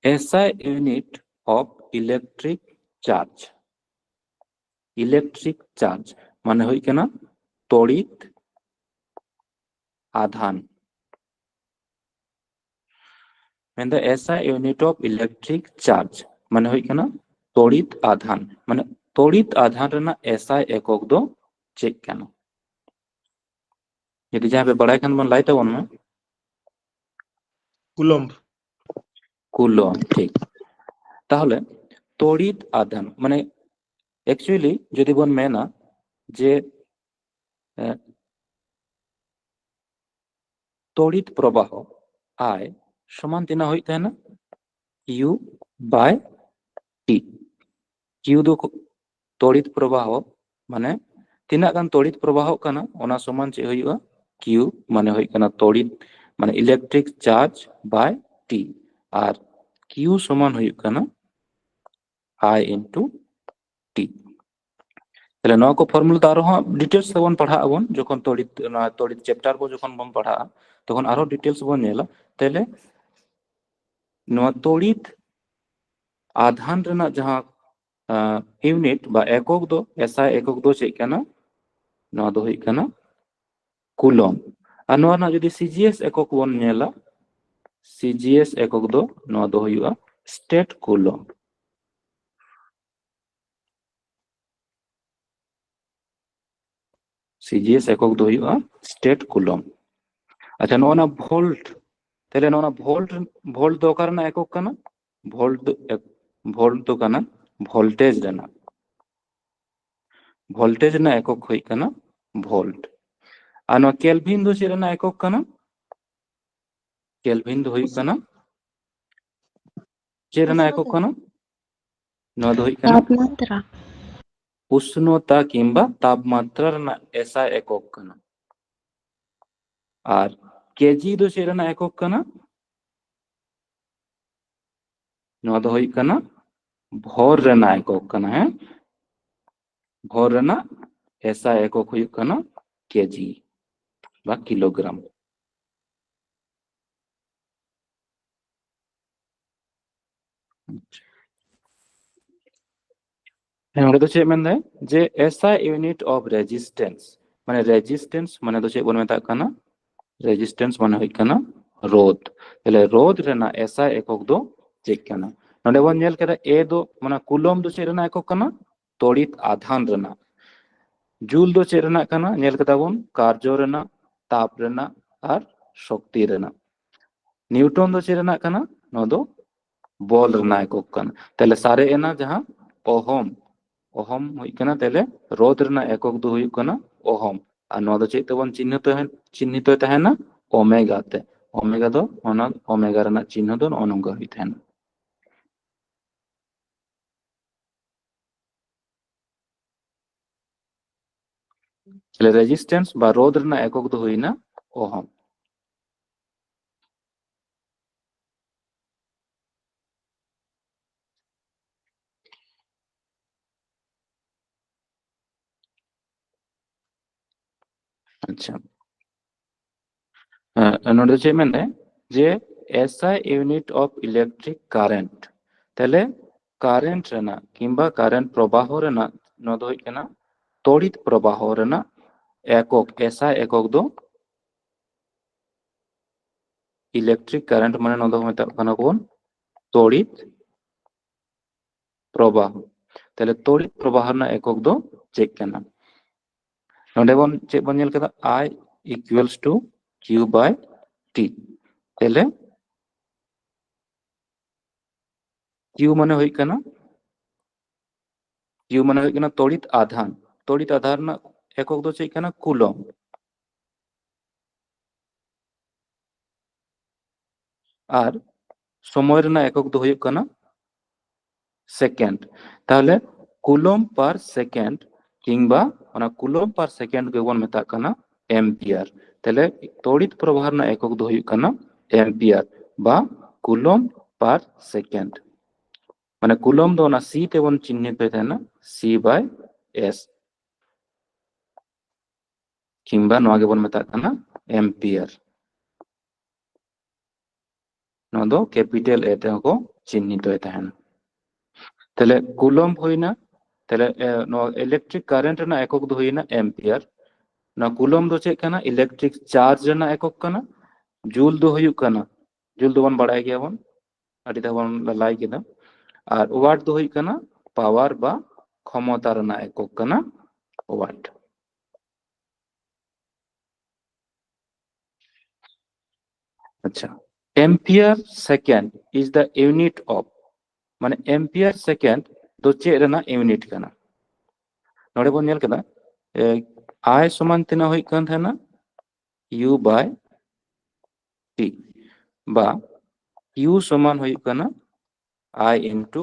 SI unit of electric charge, electric charge মানে হই কেনা তড়িৎ আধান। মেন্দা SI unit of electric charge মানে হই কেনা তড়িৎ আধান, মানে তড়িৎ আধান রেনা SI একক দো চেক কেনা। যদি যাবে বাড়াই খান বন লাইতে বন মে কুলম্ব। কুলম্ব, ঠিক। তাহলে তড়িৎ আধান মানে অ্যাকচুয়ালি যদি বন মেনা যে তড়িৎ প্রবাহ I সমান তিনা হই তাই না Q বাই T। Q দো তড়িৎ প্রবাহ মানে তিনা গান তড়িৎ প্রবাহ কানা ওনা সমান চে হইবা Q মানে হই কানা তড়িৎ মানে ইলেকট্রিক চার্জ বাই T, আর Q সমান হই কানা I ইনটু T। তাহলে নয়া কো ফর্মুলা তো আরো ডিটেলস তে বন পড়া আবন যখন তড়িৎ চ্যাপ্টার কো যখন বন পড়া তখন আরো ডিটেলস বন নেলা। তাহলে নয়া তড়িৎ আধান রেনা যাহা ইউনিট বা একক দো SI একক দো চেক কানা নয়া দো হই কানা কুলম্ব। আর নয়া না যদি CGS একক বন নেলা, CGS একক দো নয়া দো হইবা স্টেট কুলম্ব। CGS একক দো হইবা স্টেট কুলম্ব। আচ্ছা নয়া না ভোল্ট, তাহলে নয়া ভোল্ট ভোল্ট দো কারনা একক কানা ভোল্ট দো কানা ভোল্টেজ রেনা, ভোল্টেজ না একক হই কানা ভোল্ট। আর নয়া কেলভিন দো চে রেনা একক কানা কেলভিন দো হই কানা চে রেনা একক কানা নয়া দো হই কানা তাপমাত্রা উষ্ণতা কিংবা তাপমাত্রা রেনা SI একক কানা। আর কেজি দো চে রেনা একক কানা নয়া দো হই কানা ভর রেনা একক কানা, হ্যাঁ? ভর রেনা SI একক হই কানা কেজি বা কিলোগ্রাম। হ্যাঁ ওটা তো চেয়ে মেন দেয় যে SI ইউনিট অফ রেজিস্ট্যান্স মানে রেজিস্ট্যান্স মানে তো চেয়ে বন মেতা কানা রেজিস্ট্যান্স মানে হই কানা রোধ। তাহলে রোধ রেনা SI একক দো চেক কানা। নডে বন নেল কেদা A দো মানে কুলম্ব দো চে রেনা একক কানা তড়িৎ আধান রেনা। জুল দো চে রেনা কানা নেল কেদা বন কার্য রেনা, তাপ রেনা আর শক্তি রেনা। নিউটন দো চে রেনা কানা নো দো বল রেনা একক কানা। তাহলে সারে এনা যাহা ওহম, ওহম হই কানা তাহলে রোধ রেনা একক দো হই কানা ওহম। আর নো দো চে তেবন চিহ্নিত তাহেনা ওমেগা তে। ওমেগা দো ওনা ওমেগা রেনা চিহ্ন দো অনঙ্গ হই তাহেনা। তাহলে রেজিস্ট্যান্স বা রোধ রেনা একক দো হই না ওহম। আচ্ছা নডে চে মেনে যে SI unit of electric current, তাহলে কারেন্ট রেনা কিংবা কারেন্ট প্রবাহ রেনা নদ হই কানা তড়িৎ প্রবাহ রেনা একক SI একক দো ইলেকট্রিক কারেন্ট মানে নদ মেতা কানা কোন তড়িৎ প্রবাহ। তাহলে তড়িৎ প্রবাহ রেনা একক দো চেক কানা। নডে বন চে বন নেল কেদা I equals to Q by T। তাহলে Q মানে হই কানা Q মানে হই কানা তড়িৎ আধান, তড়িৎ আধান না একক দো চেক কানা কুলম্ব। আর সময় রেনা একক দো হই কানা সেকেন্ড। তাহলে কুলম্ব পার সেকেন্ড কিংবা ওনা কুলম্ব পার সেকেন্ড কে বন মেতা কানা एम्पियर তাহলে তড়িৎ প্রবাহ রনা একক দ হুᱭᱩᱜ কানা एम्पियर বা কুলম পার সেকেন্ড মানে কুলম দ না সি তে বন চিহ্নিত হয়ে থাকে না সি বাই এস কিংবা নোয়া গে বন মেতা কানা एम्पियर ᱱᱚᱣᱟ ᱫᱚ ক্যাপিটাল এ তে ᱦᱚᱸᱠᱚ চিহ্নিত হয়ে থাকে তাহলে কুলম হইনা তাহলে ᱱᱚᱣᱟ ইলেকট্রিক কারেন্ট রনা একক দ হইনা एम्पियर ᱱᱚᱣᱟ কুলম ᱫᱚ ᱪᱮᱫ ᱠᱟᱱᱟ ইলেকট্রিক চার্জ রনা একক কানা জুল ᱫᱚ ᱦᱩᱭᱩᱜ ᱠᱟᱱᱟ জুল ᱫᱚ ᱵᱚᱱ ᱵᱟᱲᱟᱭ ᱜᱮᱭᱟ ᱵᱚᱱ ᱟᱹᱰᱤ ᱫᱷᱟᱣ ᱵᱚᱱ ᱞᱟᱹᱭ ᱠᱮᱫᱟ আর ওয়াট ᱫᱚ ᱦᱩᱭᱩᱜ ᱠᱟᱱᱟ পাওয়ার বা ক্ষমতা রনা একক কানা ওয়াট আচ্ছা ampere second is the unit of माने एम्पियर सेकेंड दो चेक रना यूनिट कना नोडे बोन नेल कदा आई समान तना होई कान थाना u बाय t बा u समान होई काना i into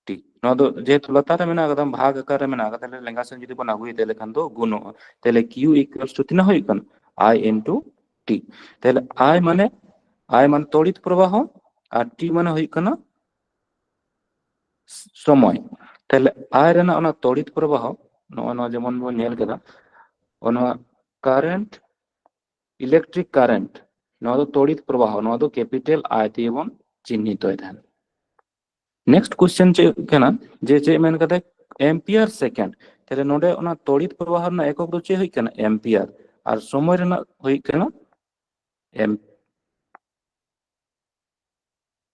t नो दो जे लतार रे मेना कदम भाग आकार रे मेना कदा लेंगा सन जदि बन आगुई देले खान दो गुनो तेले q इक्वल्स टू तना होई कान i into t तेले i माने तड़ित प्रवाह और t माने होई काना समय তাহলে আই রেনা ওনা তড়িৎ প্রবাহ নয় যেমন বন নেল কেদা ওনা কারেন্ট ইলেকট্রিক কারেন্ট নয় তো তড়িৎ প্রবাহ নয় তো ক্যাপিটাল আই দিয়ে বন চিহ্নিত হয়ে থাকে নেক্সট কোশ্চেন চে কেনা যে চে মেন কাতে এম্পিয়ার সেকেন্ড তাহলে নোডে ওনা তড়িৎ প্রবাহ না একক দো চে হই কেনা এম্পিয়ার আর সময় রেনা হই কেনা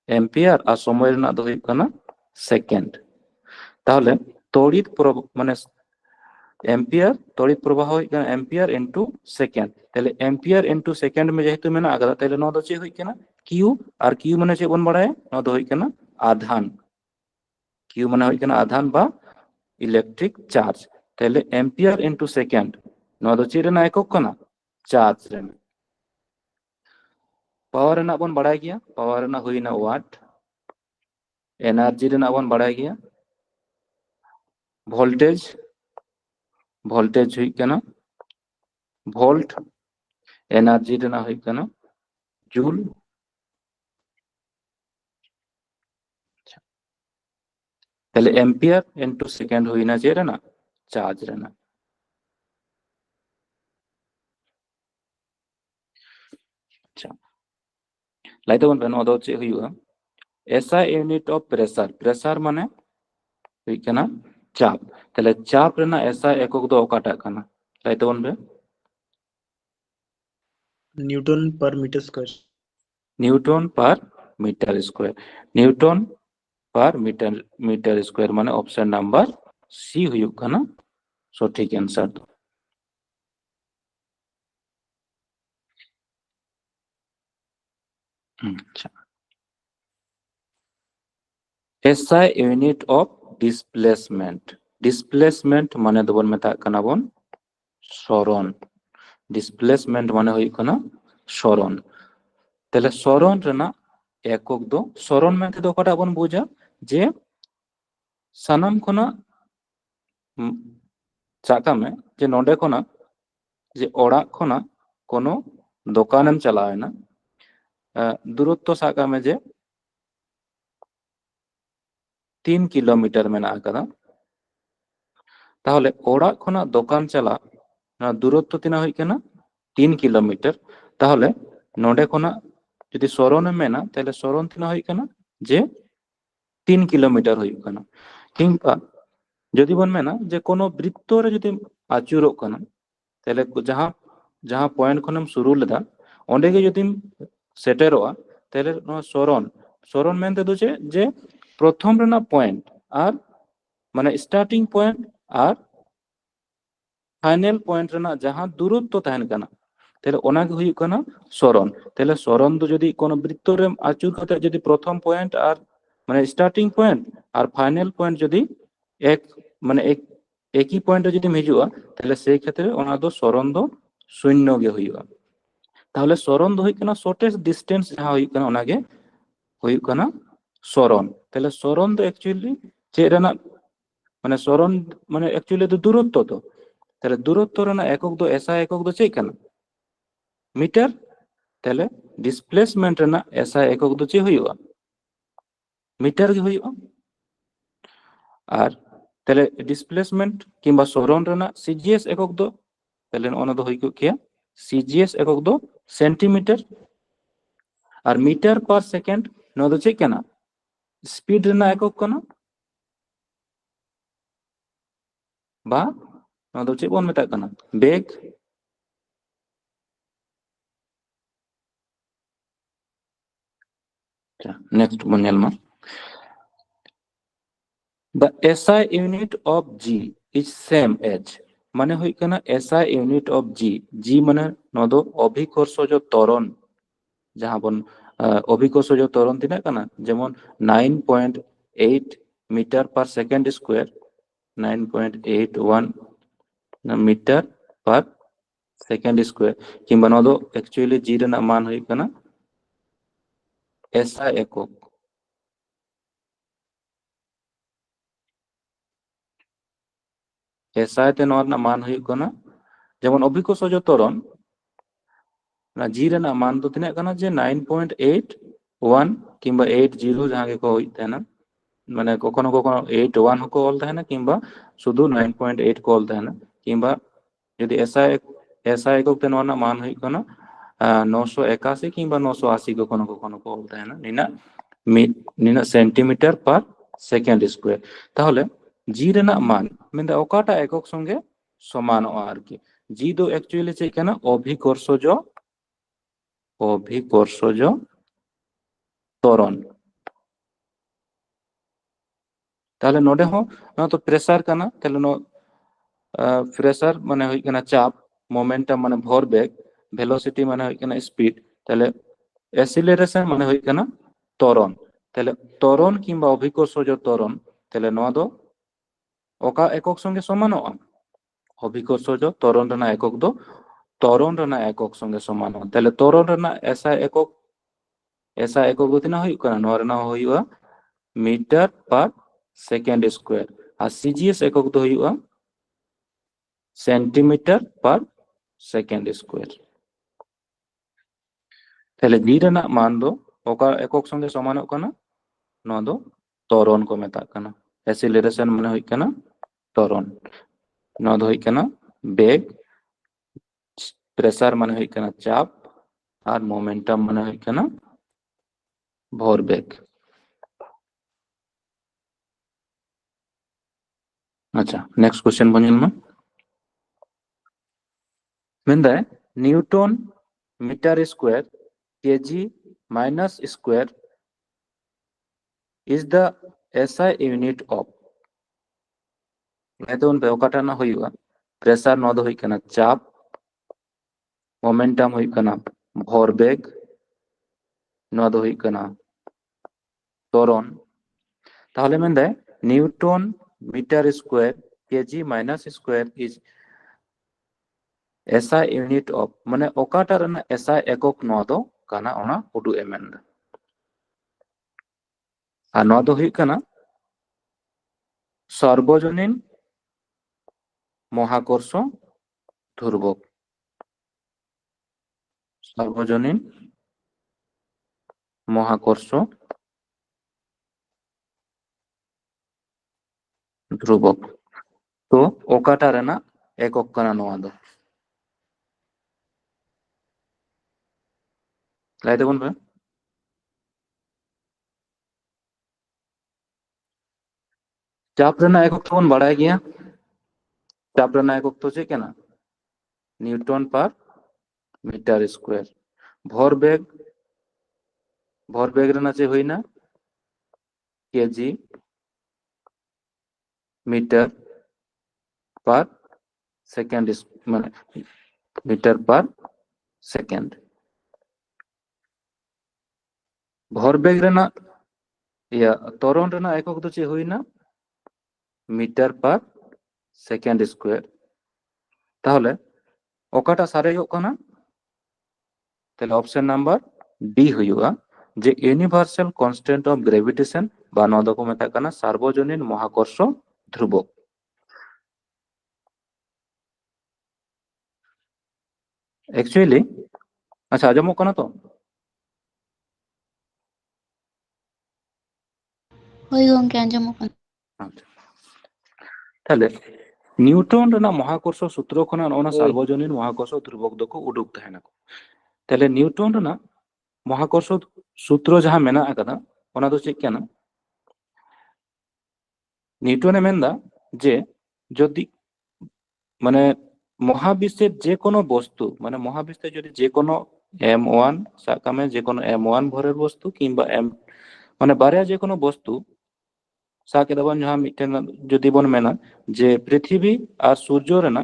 এম্পিয়ার আর সময় রেনা দো হই কেনা সেকেন্ড তাহলে তড়িৎ মানে एम्पियर तड़ित प्रवाह एम्पियर इनटू सेकेंड ताहले एम्पियर इनटू सेकेंड में जेहेतु मेना आगदा ताहले नो दो चे होई केना क्यू और क्यू माने चे बन बाड़ाय नो दो होई केना आधान क्यू माने होई केना आधान बा इलेक्ट्रिक चार्ज ताहले एम्पियर इनटू सेकेंड नो दो चे रेना एकक केना चार्ज रेना पावर रेना बन बाड़ाय गया पावर रेना होइना वाट एनर्जी रेना बन बाड़ाय गया वोल्टेज वोल्टेज हुई कना वोल्ट एनर्जी रेना हुई कना जूल ताहले एम्पियर इनटू सेकेंड हुईना जे रेना चार्ज रेना अच्छा लाइट बन बन ओदो चे हुईगा SI unit of pressure pressure माने हुई कना चाप ताहले चाप रेना एसआई एकक दो ओकाटा कना लाइट बन बे Newton per metre square Newton per metre square Newton per metre square माने ऑप्शन नंबर सी हुई कना सठिक आंसर दो अच्छा SI unit of displacement displacement माने दो बन मेता कना बन सरण डिस्प्लेसमेंट माने हुई कना सरण ताहले सरण रेना एकक दो सरण मेनते दो कटा बन बुझा जे सानाम खना चाका में जे नोडे खना जे ओड़ा खना कोनो दोकानेम चलावेना दूरत्व साका में जे 3 किलोमीटर में आकादा ताहले ओड़ा खना दोकान चला ना दूरत्व तिना हुई कना 3 किलोमीटर ताहले नोडे खना यदि सरण मेना ताहले सरण तिना हुई कना जे 3 किलोमीटर हुई कना किंबा यदि बन मेना जे कोनो वृत्त रे यदि आचुरोग कना ताहले जहां जहां पॉइंट खनम शुरू लेदा ओंडे गे यदि सेटेरोआ ताहले नो सरण सरण मेनते दो जे प्रथम रेना पॉइंट और माने स्टार्टिंग पॉइंट और फाइनल पॉइंट रेना जहां दूरत्व तहन कना ताहले ओना गे हुई कना सरण ताहले सरण दो यदि कोनो वृत्त रे आचुर करते यदि प्रथम पॉइंट और माने स्टार्टिंग पॉइंट और फाइनल पॉइंट यदि एक माने एक ही पॉइंट रे यदि हिजुआ ताहले सेई क्षेत्रे ओना दो सरण दो शून्य गे हुईगा ताहले सरण दो हुई कना शॉर्टेस्ट डिस्टेंस जहां हुई कना ओना गे हुई कना सरण ताहले सरण दो एक्चुअली चे रेना माने सरण माने एक्चुअली दो दूरत्व तो তাহলে দূরত্ব রেনাᱜ একক দো এসআই একক দো চেক কানা মিটার তাহলে ডিসপ্লেসমেন্ট রেনাᱜ এসআই একক দো চেক হুᱭᱩᱜᱼᱟ মিটার ᱜᱮ হুᱭᱩᱜᱼᱟ আর তাহলে ডিসপ্লেসমেন্ট কিংবা সরণ রেনাᱜ সিজিএস একক দো তাহলে অনা দো হুᱭ ᱠᱚᱜ ᱠᱮᱭᱟ সিজিএস একক দো সেন্টিমিটার আর মিটার পার সেকেন্ড ᱱᱚᱣᱟ ᱫᱚ ᱪᱮᱫ ᱠᱟᱱᱟ স্পিড রেনাᱜ একক ᱠᱟᱱᱟ বা ᱱᱚᱣᱟ ᱫᱚ ᱪᱮᱫ ᱵᱚᱱ ᱢᱮᱛᱟᱜ ᱠᱟᱱᱟ বেগ নেক্সট বন ᱧᱮᱞ ᱢᱟ the SI unit of G is same as মানে হুᱭ ᱠᱟᱱᱟ SI unit of G G মানে ᱱᱚᱣᱟ ᱫᱚ অভিকর্ষজ ত্বরণ যাহা বন অভিকর্ষজ ত্বরণ তিনাᱜ কানা যেমন 9.8 metre per second square 9.81 metre per second square কিংবা ᱱᱚᱣᱟ ᱫᱚ অ্যাকচুয়ালি G রেনাᱜ মান হুᱭ ᱠᱟᱱᱟ SI একক SI তে ᱱᱚᱣᱟ ᱨᱮᱱᱟᱜ মান হুᱭᱩᱜ ᱠᱟᱱᱟ যেমন অভিকর্ষজ ত্বরণ না G রেনাᱜ মান ᱫᱚ ᱛᱤᱱᱟᱹᱜ ᱠᱟᱱᱟ যে 9.81 কিংবা 80 ᱡᱟᱦᱟᱸ ᱜᱮᱠᱚ ᱦᱩᱭ ᱛᱟᱦᱮᱱᱟ মানে কখনো কখনো 81 হকো অল তাহᱮᱱᱟ কিংবা শুধু 9.8 কো অল তাহᱮᱱᱟ কিংবা যদি SI একক তে ᱱᱚᱣᱟ ᱨᱮᱱᱟᱜ মান হুᱭᱩᱜ ᱠᱟᱱᱟ 981 কিংবা 980 কখনো কখনো কো অল তাহᱮᱱᱟ নিনা সেন্টিমিটার পার সেকেন্ড স্কয়ার তাহলে জি রেনাᱜ মান মেন্দা ওকাটা একক সঙ্গে সমানᱚᱜᱼᱟ আর কি জি দো অ্যাকচুয়ালি চেক কানা অভিকর্ষজ ত্বরণ তাহলে নোডে হো না তো প্রেসার কানা তাহলে নো প্রেসার মানে হুᱭ কানা চাপ মোমেন্টাম মানে ভরবেগ ভেলোসিটি মানে হুᱭ কানা স্পিড তাহলে অ্যাসিলারেশন মানে হুᱭ কানা ত্বরণ তাহলে ত্বরণ কিংবা অভিকর্ষজ ত্বরণ তাহলে নোয়া দো ওকা একক সঙ্গে সমানᱚᱜᱼᱟ অভিকর্ষজ ত্বরণ রেনাᱜ একক দো ত্বরণ রেনাᱜ একক সঙ্গে সমানᱚᱜᱼᱟ তাহলে ত্বরণ রেনাᱜ এসআই একক দো তিনা হুᱭᱩᱜ ᱠᱟᱱᱟ ᱱᱚᱣᱟ ᱨᱮᱱᱟᱜ ᱦᱩᱭᱩᱜᱼᱟ মিটার পার সেকেন্ড স্কয়ার আর সিজিএস একক দো হুᱭᱩᱜᱼᱟ সেন্টিমিটার পার সেকেন্ড স্কয়ার তাহলে জি রেনাᱜ মান দো ওকা একক সঙ্গে সমানᱚᱜ ᱠᱟᱱᱟ ᱱᱚᱣᱟ ᱫᱚ ত্বরণ কো ᱢᱮᱛᱟᱜ ᱠᱟᱱᱟ অ্যাসিলারেশন মানে হুᱭᱩᱜ ᱠᱟᱱᱟ ত্বরণ ᱱᱚᱣᱟ ᱫᱚ হুᱭᱩᱜ ᱠᱟᱱᱟ বেগ প্রেসার মানে হুᱭᱩᱜ ᱠᱟᱱᱟ চাপ আর মোমেন্টাম মানে হুᱭᱩᱜ ᱠᱟᱱᱟ ভরবেগ আচ্ছা নেক্সট কোশ্চেন বন ᱧᱮᱞ ᱢᱟ মেন্দায় newton metre square KG minus square is the SI unit of এতন বে ওকাটা না হুᱭᱩᱜᱼᱟ প্রেসার ᱱᱚᱣᱟ ᱫᱚ হুᱭᱩᱜ ᱠᱟᱱᱟ চাপ মোমেন্টাম হুᱭᱩᱜ ᱠᱟᱱᱟ ভরবেগ ᱱᱚᱣᱟ ᱫᱚ হুᱭᱩᱜ ᱠᱟᱱᱟ ত্বরণ তাহলে মেন্দায় newton metre square KG minus square is SI unit of মানে ওকাটা রেনা SI একক ᱱᱚᱣᱟ ᱫᱚ ᱠᱟᱱᱟ ᱚᱱᱟ ᱩᱫᱩᱜ ᱮ ᱢᱮᱱᱫᱟ আর ᱱᱚᱣᱟ ᱫᱚ হুᱭᱩᱜ ᱠᱟᱱᱟ সর্বজনীন মহাকর্ষ ধ্রুবক সর্বজনীন মহাকর্ষ ধ্রুবক তো ওকাটা রেনা একক কানা ᱱᱚᱣᱟ ᱫᱚ ᱞᱟᱹᱭ ᱛᱟᱵᱚᱱ ᱯᱮ চাপ রেনা একক তো বন বাড়ায় গিয়া চাপ রেনা একক তো চেক কানা নিউটন পার মিটার স্কয়ার ভরবেগ রেনা চে হুইনা কেজি মিটার পার সেকেন্ড মানে মিটার পার সেকেন্ড ভরবেগ রেনা ইয়া ত্বরণ রেনা একক তো চে হুইনা মিটার পার সেকেন্ড স্কয়ার তাহলে ওকাটা সারেজᱚᱜ কানা তাহলে অপশন নাম্বার ডি হুᱭᱩᱜᱼᱟ যে ইউনিভার্সাল কনস্ট্যান্ট অফ গ্রেভিটেশন বা ᱱᱚᱣᱟ ᱫᱚᱠᱚ ᱢᱮᱛᱟᱜ ᱠᱟᱱᱟ সার্বজনীন মহাকর্ষ ধ্রুবক एक्चुअली अच्छा आजमो कना तो ᱦᱳᱭ ᱜᱚᱝᱠᱮ ᱟᱸᱡᱚᱢᱚᱜ ᱠᱟᱱᱟ अच्छा তাহলে নিউটন ᱨᱮᱱᱟᱜ মহাকর্ষ সূত্র খᱚᱱᱟᱜ ᱚᱱᱟ সার্বজনীন মহাকর্ষ ধ্রুবক দᱚᱠᱚ উডুক ᱛᱟᱦᱮᱱᱟ তাহলে নিউটন ᱨᱮᱱᱟᱜ মহাকর্ষ সূত্র ᱡᱟᱦᱟᱸ ᱢᱮᱱᱟᱜ ᱟᱠᱟᱫᱟ ᱚᱱᱟ ᱫᱚ ᱪᱮᱫ ᱠᱟᱱᱟ নিউটনে মেনদা যে যদি মানে মহাবিশ্বের যে কোনো বস্তু মানে মহাবিশ্বের যদি যে কোনো M1 সাব কামে যে কোনো M1 ভরের বস্তু কিংবা M মানে বারেয়া যে কোনো বস্তু সাব কেদাবন যাহা মিটেন যদি বন মেনা যে পৃথিবী আর সূর্য রেনা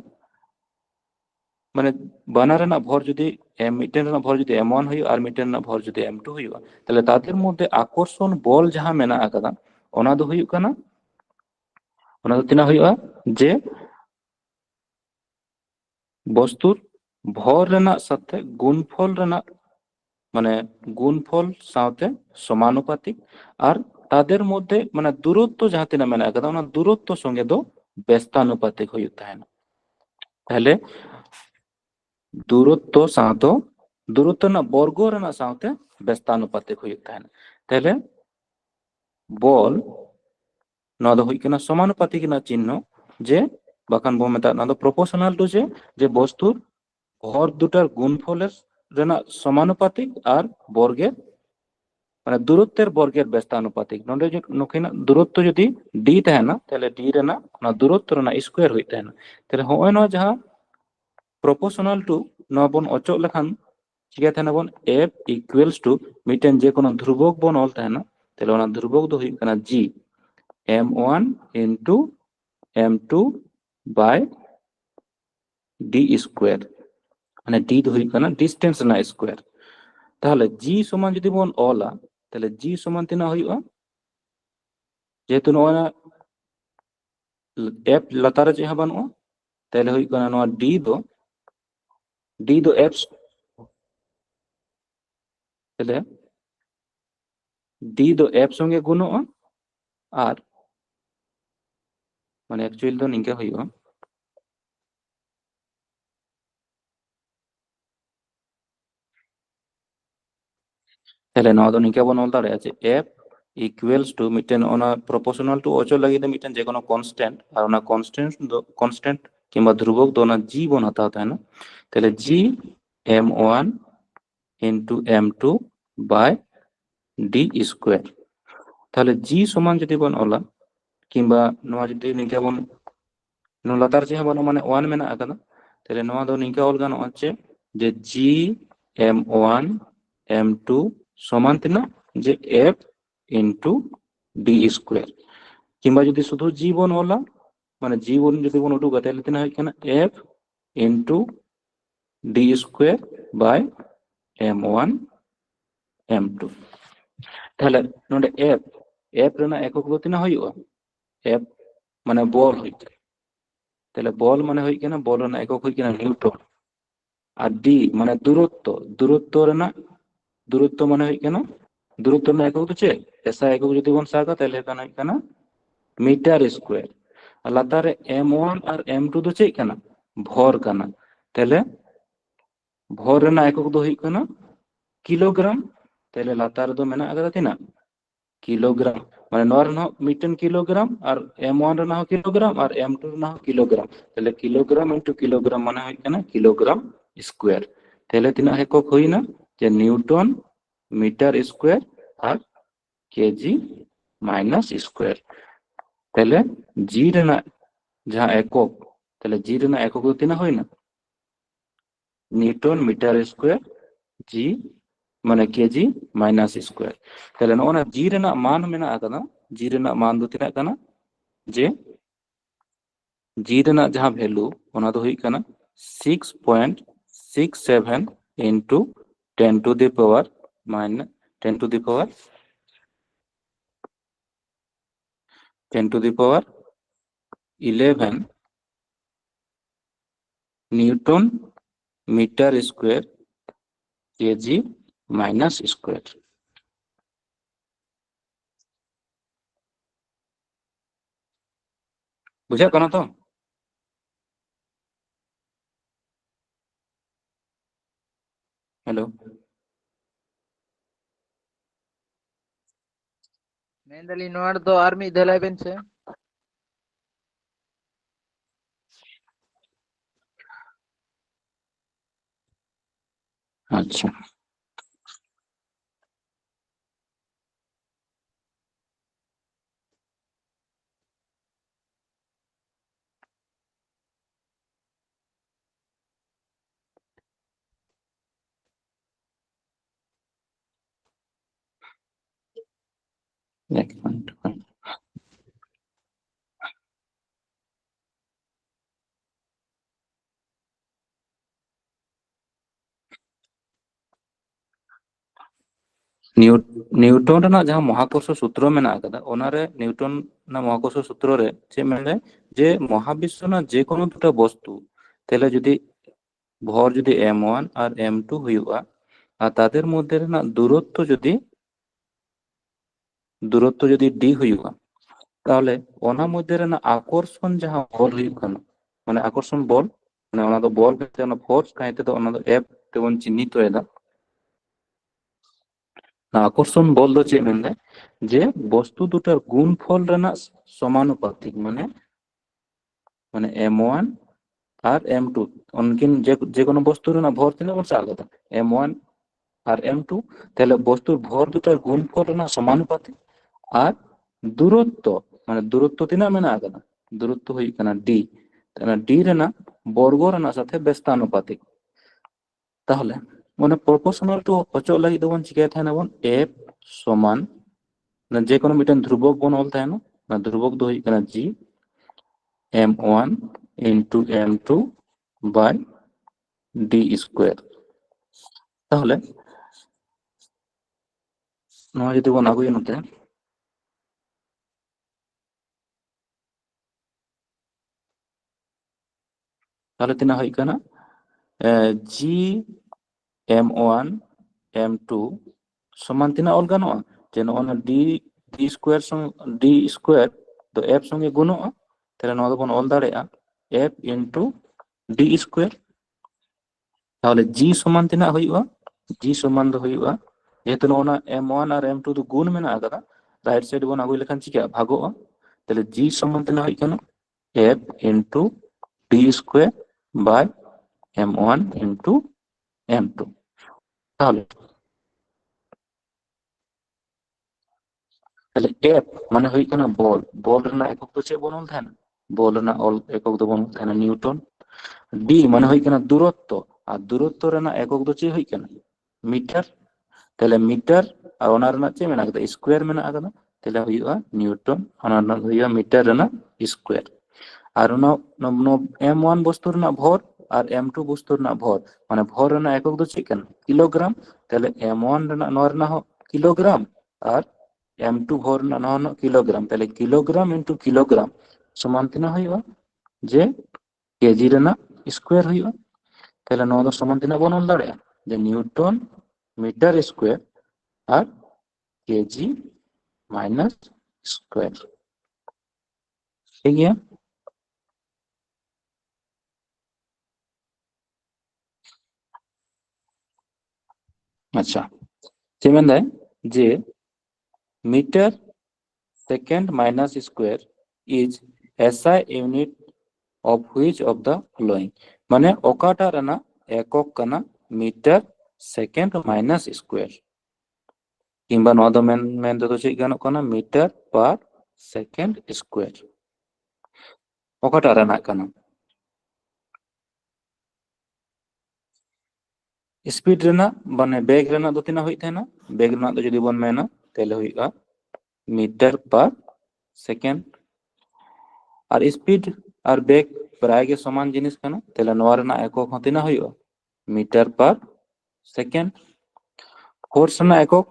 মানে বানার রেনা ভর যদি মিটেন রেনা ভর যদি M1 হই আর মিটেন রেনা ভর যদি M2 হইবা তাহলে তাদের মধ্যে আকর্ষণ বল যাহা মেনা আকাদা ওনা দো হুয়ুগ কানা ওনা দো তিনা হুয়ুগা যে বস্তুর ভর রেনাগ সাথে গুণফল রেনাগ মানে গুণফল সাথে সমানুপাতিক আর তাদের মধ্যে মানে দূরত্ব যাহা তিনা মেনা আকাদা ওনা দূরত্ব সঙ্গে দো ব্যস্তানুপাতিক হুয়ুগ তাহেনা তাহলে দূরত্ব সাথে দূরত্ব না বর্গ রেনাগ সাথে ব্যস্তানুপাতিক হুয়ুগ তাহেনা তাহলে বল নয়া দো হুয়ুগ কানা সমানুপাতিক না চিহ্ন যে বাখান বো মেতা না দো প্রপোর্শনাল টু যে বস্তুর ভর দুটার গুণফলের রেনাগ সমানুপাতিক আর বর্গের মানে দূরত্বের বর্গের ব্যস্তানুপাতিক নডে নুকিনা দূরত্ব যদি d তাহেনা তাহলে d রেনাগ না দূরত্ব রেনাগ স্কয়ার হই তাহেনা তাহলে হয় নয়া যাহা প্রপোর্শনাল টু নয়া বন অচক লেখান চিকা তাহেনা বন f ইকুয়ালস টু মিটেন যে কোনো ধ্রুবক বন অল তাহেনা তাহলে ওনা ধ্রুবক দো হুয়ুগ কানা g m1 into m2 by d square মানে d দো হুয়ুগ কানা ডিসটেন্স না স্কয়ার তাহলে g সমান যদি বন অলা তাহলে g সমান তিনা হুয়ুগা যেহেতু নয়া f লাতারে যেহা বানুয়া তাহলে হুয়ুগ কানা নয়া d দো f তাহলে d দো f সঙ্গে গুণোয়া আর মানে অ্যাকচুয়ালি তো নিঙ্কা হুয়ুগা তাহলে নয়া দো নিঙ্কা বন অল দাড়ে আছে f ইকুয়ালস টু মিটেন ওনা প্রপোর্শনাল টু অচল লাগি দে মিটেন যে কোনো কনস্ট্যান্ট আর ওনা কনস্ট্যান্ট কিংবা ধ্রুবক দো ওনা g বন হাতাও তাহেনা তাহলে g m1 into m2 by d square তাহলে g সমান যদি বন অলা কিংবা নয়া যদি নিঙ্কা বন লাতার যেহা বন মানে 1 মেনা আকাদা তাহলে নয়া দো নিঙ্কা অল গানো আছে যে g m1 m2 সমান তিনা যে f ইনটু d স্কয়ার কিংবা যদি শুধু g বন অলা মানে g বন যদি বন উডুকা তাহলে তিনা হয় কানা f into d square by m1 m2 তাহলে নোডে f রেনা একক দো তিনা হুয়ুগা f মানে বল হই তাহলে বল মানে হই কানা বল রেনা একক হই কানা নিউটন আর d মানে দূরত্ব রেনা দূরত্ব মানে হই কানা দূরত্ব রেনা একক তো চে এসা একক যদি বন সাকা তাহলে কানা হই কানা মিটার স্কয়ার আর লাতারে m1 আর m2 দো চে কানা ভর কানা তাহলে ভর রেনা একক দো হই কানা কিলোগ্রাম তাহলে লাতার দো মেনা আকাদা তিনা কিলোগ্রাম মানে নর না মিটেন কিলোগ্রাম আর m1 রেনা হো কিলোগ্রাম আর m2 রেনা হো কিলোগ্রাম তাহলে কিলোগ্রাম ইনটু কিলোগ্রাম মানে হয় কানা কিলোগ্রাম স্কয়ার তাহলে তিনা একক হইনা যে নিউটন মিটার স্কয়ার আর কেজি মাইনাস স্কয়ার তাহলে জি রেনা যাহা একক তাহলে জি রেনা একক দো তিনা হইনা নিউটন মিটার স্কয়ার জি মানে কেজি মাইনাস স্কয়ার তাহলে নona জি রেনা মান মেনা আকাদা জি রেনা মান দো তিনা কানা যে জি রেনা যাহা ভ্যালু ওনা দো হুয়ুগ কানা 6.67 into 10 to the power minus 10 to the power 10 to the power 11 newton metre square KG minus square বুঝা কানা তো हेलो मेंदली नोट दो आर्मी दलाई बेन से अच्छा एक मिनट न्यूटन रना जहां महाकर्ष सूत्र मेना कदा ओनारे न्यूटन ना महाकर्ष सूत्र रे चे मेने जे महाविश्व ना जे कोनो दुटा वस्तु तेले जदि भर जदि m1 और m2 हुयुआ আর তাদের মধ্যে না দূরত্ব যদি d हुयुआ তাহলে ওনা মধ্যে না আকর্ষণ যাহা বল হুয়ুগ কানা মানে আকর্ষণ বল মানে ওনা তো বল কাইতে ওনা ফোর্স কাইতে তো ওনা তো f তেবন চিহ্নিত এদা না আকর্ষণ বল দো চে মেনে যে বস্তু দুটার গুণফল রেনা সমানুপাতিক মানে মানে m1 আর m2 উনকিন যে কোনো বস্তু রেনা ভর তিনা বলছে আলাদা m1 আর m2 তাহলে বস্তুর ভর দুটার গুণফল রেনা সমানুপাতিক আর দূরত্ব মানে দূরত্ব তিনা মেনা আলাদা দূরত্ব হই কানা d তাহলে d রেনা বর্গ রেনা সাথে ব্যস্তানুপাতিক তাহলে মানে প্রপোর্শনাল টু অচল লাগি দবন চিকায় থানা বন f সমান না যে কোনো মিটার ধ্রুবক বন অল থানা না ধ্রুবক দো হই কানা g m1 into m2 by d square তাহলে নয় যদি বন আগুই নতে তাহলে তিনা হই কানা g m1 m2 সমান তিনা অল গানোয়া যেন অনা d স্কয়ার সঙ্গে d স্কয়ার তো f সঙ্গে গুণোয়া তাহলে নয় বন অল দাঁড়ায়া f into d স্কয়ার তাহলে g সমান তিনা হইবা g সমান দো হইবা যেহেতু ওনা m1 আর m2 তো গুণ মেনা আকাদা রাইট সাইড বন আগুই লেখান চিকা ভাগোয়া তাহলে g সমান তিনা হই কেন f into d square by m1 into m2 তাহলে তাহলে f মানে হই কেন বল বল রেনা একক তো চে বনল থানা বল রেনা অল একক তো বনল থানা নিউটন d মানে হই কেন দূরত্ব আর দূরত্ব রেনা একক তো চে হই কেন মিটার তাহলে মিটার আর ওনার না চে মেনা আকাদা স্কয়ার মেনা আকাদা তাহলে হইবা নিউটন ওনার না হইবা মিটার রেনা স্কয়ার আর ওনা m1 বস্তুর না ভর আর m2 বস্তুর না ভর মানে ভর রেনা একক তো চে কেন কিলোগ্রাম তাহলে m1 রেনা নর না কিলোগ্রাম আর m2 ভর না ন কিলোগ্রাম তাহলে কিলোগ্রাম ইনটু কিলোগ্রাম সমান তিনা হইবা যে কেজি রেনা স্কয়ার হইবা তাহলে নয় দো সমান তিনা বনল দাঁড়ায় যে নিউটন মিটার স্কয়ার আর কেজি মাইনাস স্কয়ার ঠিক গিয়া আচ্ছা যেমন দেয় যে metre second minus square is SI unit of which of the following মানে ওকাটা রেনা একক কানা মিটার সেকেন্ড মাইনাস স্কয়ার কিংবা নয় দো মেন তো চে গানো কানা মিটার পার সেকেন্ড স্কয়ার ওকাটা রেনা কানা স্পিড রেনা মানে বেগ রেনা দো তিনা হই থানা বেগ রেনা তো যদি বন মেনা তাহলে হইবা মিটার পার সেকেন্ড আর স্পিড আর বেগ প্রায় গে সমান জিনিস কানা তাহলে নয় রেনা একক হতে না হইবা মিটার পার সেকেন্ড ফোর্স রেনা একক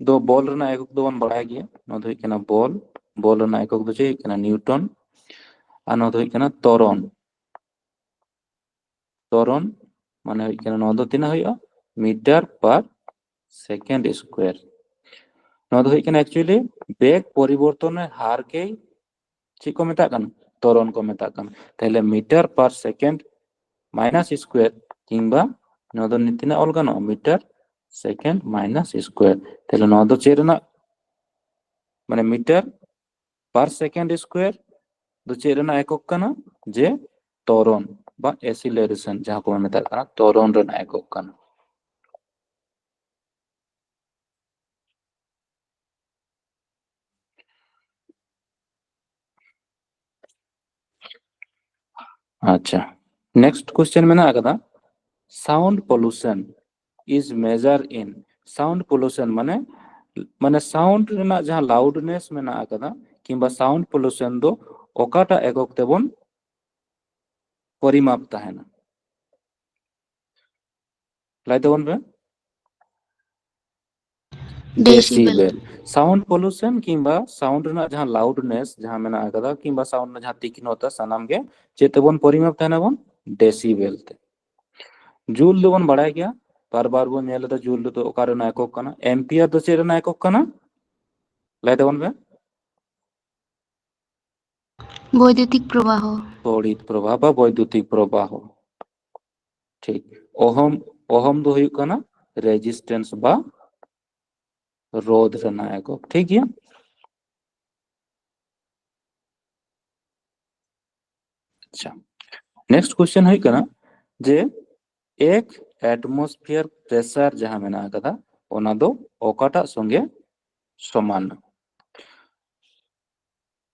दो बॉल রেনা একক দো বন বাড়ায় গিয়া নয় হই কেনা বল বল রেনা একক দো চে কেনা নিউটন আর নয় হই কেনা ত্বরণ ত্বরণ মানে হই কেনা নয় দো তিনা হইবা মিটার পার সেকেন্ড স্কয়ার নয় হই কেনা অ্যাকচুয়ালি বেগ পরিবর্তনের হারকেই চে को মেতা কানা ত্বরণ को মেতা কানা তাহলে metre per second minus square কিংবা ᱱᱚᱣᱟ ᱫᱚ ᱛᱤᱱᱟᱹᱜ ᱚᱞ ᱜᱟᱱᱚᱜᱼᱟ ᱢᱤᱴᱟᱨ সেকেন্ড মাইনাস স্কোয়ার তাহলে ᱱᱚᱣᱟ ᱫᱚ ᱪᱮᱫ ᱨᱮᱱᱟᱜ মানে মিটার পার সেকেন্ড স্কোয়ার ᱫᱚ ᱪᱮᱫ ᱨᱮᱱᱟᱜ ᱮᱠᱚᱠ ᱠᱟᱱᱟ ᱡᱮ ত্বরণ বা অ্যাসিলারেশন ᱡᱟᱦᱟᱸ ᱠᱚ ᱢᱮᱛᱟᱜ ᱠᱟᱱᱟ ত্বরণ ᱨᱮᱱᱟᱜ ᱮᱠᱚᱠ ᱠᱟᱱᱟ আচ্ছা নেক্সট কোশ্চেন মেনা আকাদা sound pollution is measure in sound pollution মানে মানে সাউন্ড রেনাᱜ ᱡᱟᱦᱟᱸ লাউডনেস মেনা আকাদা কিংবা সাউন্ড পলিউশন ᱫᱚ ᱚᱠᱟᱴᱟᱜ ᱮᱠᱚᱠ ᱛᱮᱵᱚᱱ পরিমাপ তাহেনা লাই দেবন বে डेसिबल डेसिबल साउंड पोल्यूशन किंबा साउंड ᱨᱮᱱᱟᱜ ᱡᱟᱦᱟᱸ লাউডনেস ᱡᱟᱦᱟᱸ ᱢᱮᱱᱟᱜ ᱟᱠᱟᱫᱟ ᱠᱤংᱵᱟ साउंड ᱨᱮᱱᱟᱜ ᱡᱟᱦᱟᱸ ᱛᱤᱠᱷᱱᱚᱛᱟ ᱥᱟᱱᱟᱢ ᱜᱮ ᱪᱮᱫ ᱛᱮᱵᱚᱱ ᱯᱚরিমাপ ᱛᱟᱦᱮᱱᱟ ᱵᱚᱱ डेसिबल তে জুল ᱫᱚᱵᱚᱱ ᱵᱟᱲᱟᱭ ᱜᱮᱭᱟ ᱵᱟᱨ ᱵᱟᱨ ᱵᱚᱱ ᱧᱮᱞ ᱮᱫᱟ জুল ᱫᱚ ᱚᱠᱟ ᱨᱮᱱᱟᱜ ᱮᱠᱚᱠ ᱠᱟᱱᱟ एम्पियर ᱫᱚ ᱪᱮᱫ ᱨᱮᱱᱟᱜ ᱮᱠᱚᱠ ᱠᱟᱱᱟ ᱞᱟᱹᱭ ᱛᱟᱵᱚᱱ ᱵᱮ বৈদ্যুতিক প্রবাহ তড়িৎ প্রবাহ বা বৈদ্যুতিক প্রবাহ ঠিক ওহম ওহম দো হুᱭᱩᱜ ᱠᱟᱱᱟ রেজিস্ট্যান্স বা রোধ ᱨᱮᱱᱟᱜ একক ঠিক গᱮᱭᱟ अच्छा नेक्स्ट क्वेश्चन হুᱭᱩᱜ ᱠᱟᱱᱟ যে एक एटमॉस्फेयर प्रेशर जहां मेना कदा ओना दो ओकाटा संगे समान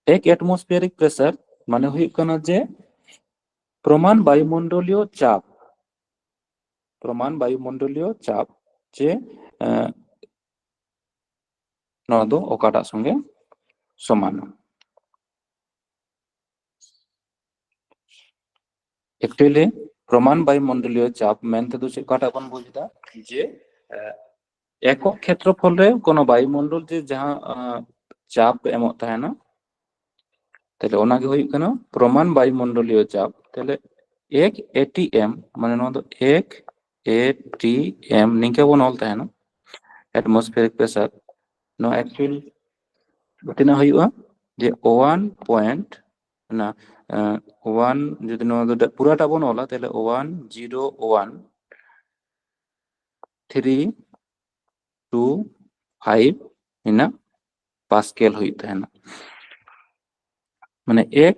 एक एटमॉस्फेरिक प्रेशर माने হুᱭᱩᱜ ᱠᱟᱱᱟ যে প্রমাণ বায়ুমণ্ডলীয় চাপ প্রমাণ বায়ুমণ্ডলীয় চাপ যে নওয়া দো ওকাটা সঙ্গে সমান एक्चुअली प्रमाण বায়ুমণ্ডলীয় চাপ মেনতে দো চেকাটা বন বুঝদা যে একক ক্ষেত্রফল রে কোন বায়ুমণ্ডল যে যাহা চাপ এমত তাহেনা তাহলে ওনাকে হুᱭᱩᱜ ᱠᱟᱱᱟ প্রমাণ বায়ুমণ্ডলীয় চাপ তাহলে 1 atm মানে নওয়া দো 1 atm নিকে বন অল তাহেনা एटमॉस्फेरिक प्रेशर नो एक्चुअली tina হুᱭᱩᱜᱼᱟ যে 1 পয়েন্ট না 1 যদি নো পুরাটা বন অলা তাহলে 101325 ইনা পাস্কেল হুᱭᱩᱜ তাহেনা মানে এক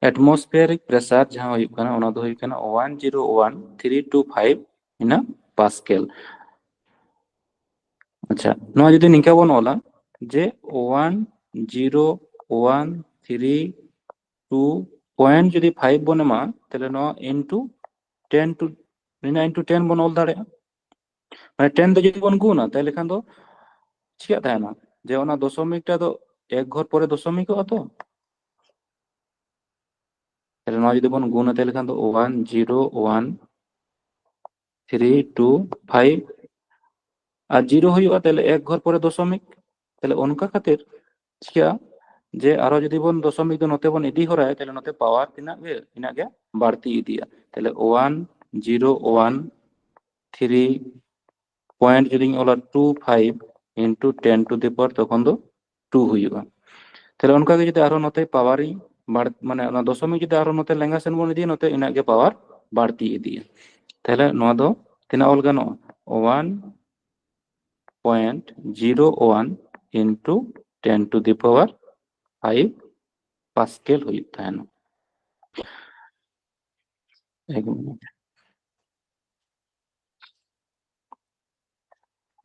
एटमॉस्फेरिक प्रेशर जहां হুᱭᱩᱜ ᱠᱟᱱᱟ ওনা দো হুᱭᱩᱜ ᱠᱟᱱᱟ 101325 ইনা পাস্কেল আচ্ছা নোয়া যদি নিকা বন অলা যে 101325 পয়েন্ট যদি 5 বন এমা তাহলে নোয়া ইনটু 10 টু নিনা ইনটু 10 বন অল দাড়ে মানে 10 দো যদি বন গুণা তাহলে খান দো চিয়া তাহেনা যে ওনা দশমিকটা তো এক ঘর পরে দশমিক অ তো তাহলে নোয়া যদি বন গুণা তাহলে খান দো 101325 আর জিরো হুᱭᱩᱜᱼᱟ তাহলে এক ঘর পরে দশমিক তাহলে অনকা খাতির চিয়া যে আরো যদি বন দশমিক দো নতে বন ইদি হরায় তাহলে নতে পাওয়ার তিনাক গে বাড়তি ইদিয়া তাহলে 1013 পয়েন্ট যদি ওলা 25 ইনটু 10 টু দি পাওয়ার তখন দো 2 হুᱭᱩᱜᱼᱟ তাহলে অনকা গে যদি আরো নতে পাওয়ারই মানে ওনা দশমিক যদি আরো নতে লেঙ্গা সেন বন ইদি নতে ইনাক গে পাওয়ার বাড়তি ইদিয়া তাহলে নোয়া দো তিনা অল গানোa 1.01 into 10 to the power 5 pascal হুᱭᱩᱜ তাহেনা এক মিনিট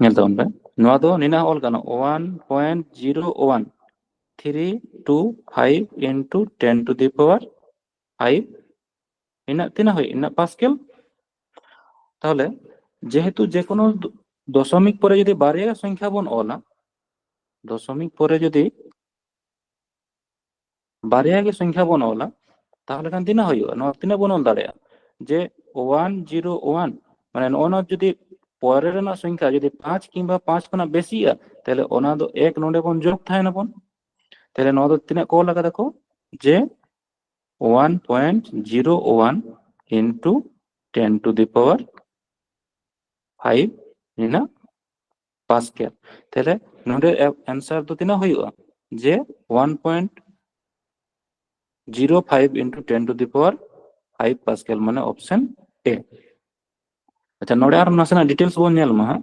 নেল তাবন বে নোয়া দো নিনা অল গানো 1.01325 into 10 to the power 5 ইনা তিনা হয় ইনা পাস্কেল তাহলে যেহেতু যে কোনো দশমিক পরে যদি বারিয়া সংখ্যা বন অলা দশমিক পরে যদি বারিয়া গে সংখ্যা বন অলা তাহলে খান তিনা হুᱭᱩᱜᱼᱟ নো তিনা বন অল দাড়েয়া যে 101 মানে ওনা যদি পরে রেনা সংখ্যা যদি 5 কিংবা 5 খনা বেশিয়া তাহলে ওনা দো এক নোডে বন যোগ থাহেনা বন তাহলে নো দো তিনা কো লাগা দেখো যে 1.01 into 10 to the power 5 Ina pascal তাহলে নোডে आंसर দো তিনা হুᱭᱩᱜᱼᱟ যে 1.05 into 10 to the power 5 pascal মানে অপশন এ अच्छा नोड़े आर नासेना डिटेल्स बोन नेल मा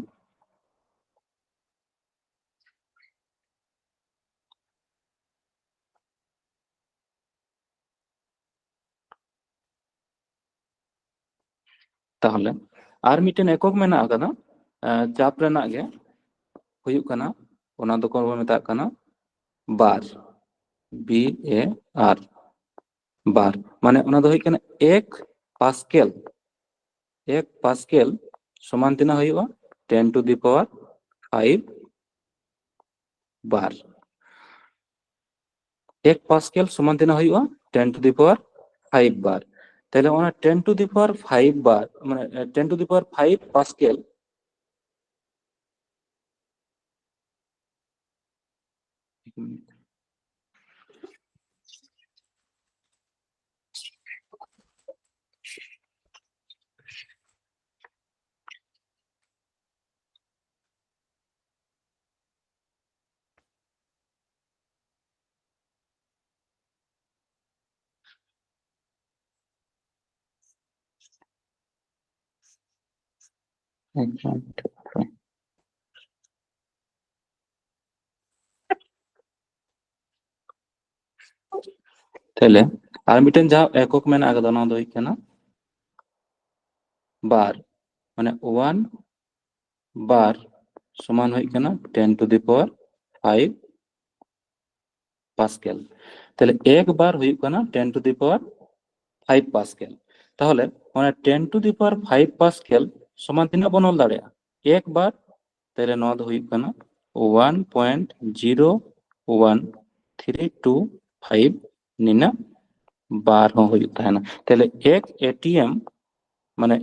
ताहले आर मिटेन एकक मेना आकदा चाप रेना गे हुयुक कना ओना दो को मेता कना बार बी ए आर बार माने ओना दो हुयुक कना 1 पास्केल समान तना हुयुआ 10 to the power 5 bar 1 pascal समान तना हुयुआ 10 टू द पावर 5 बार ताहले ओना 10 टू द पावर 5 बार माने 10 टू द पावर 5 पास्केल ताहले आर मिटेन जहाँ एकक मेना आकदा ओना दो हुयुक कना बार माने 1 बार समान हुयुक कना 10 टू द पावर 5 पास्केल ताहले एक बार हुयुक कना 10 टू द पावर 5 पास्केल ताहले ओना 10 टू द पावर 5 पास्केल समान तिना बन ऑल दाड़ेया एक बार ताहले नोआ दो हुयुक कना 1.0132 निना बार हो हुयुक ताहेना ताहले एक एटीएम माने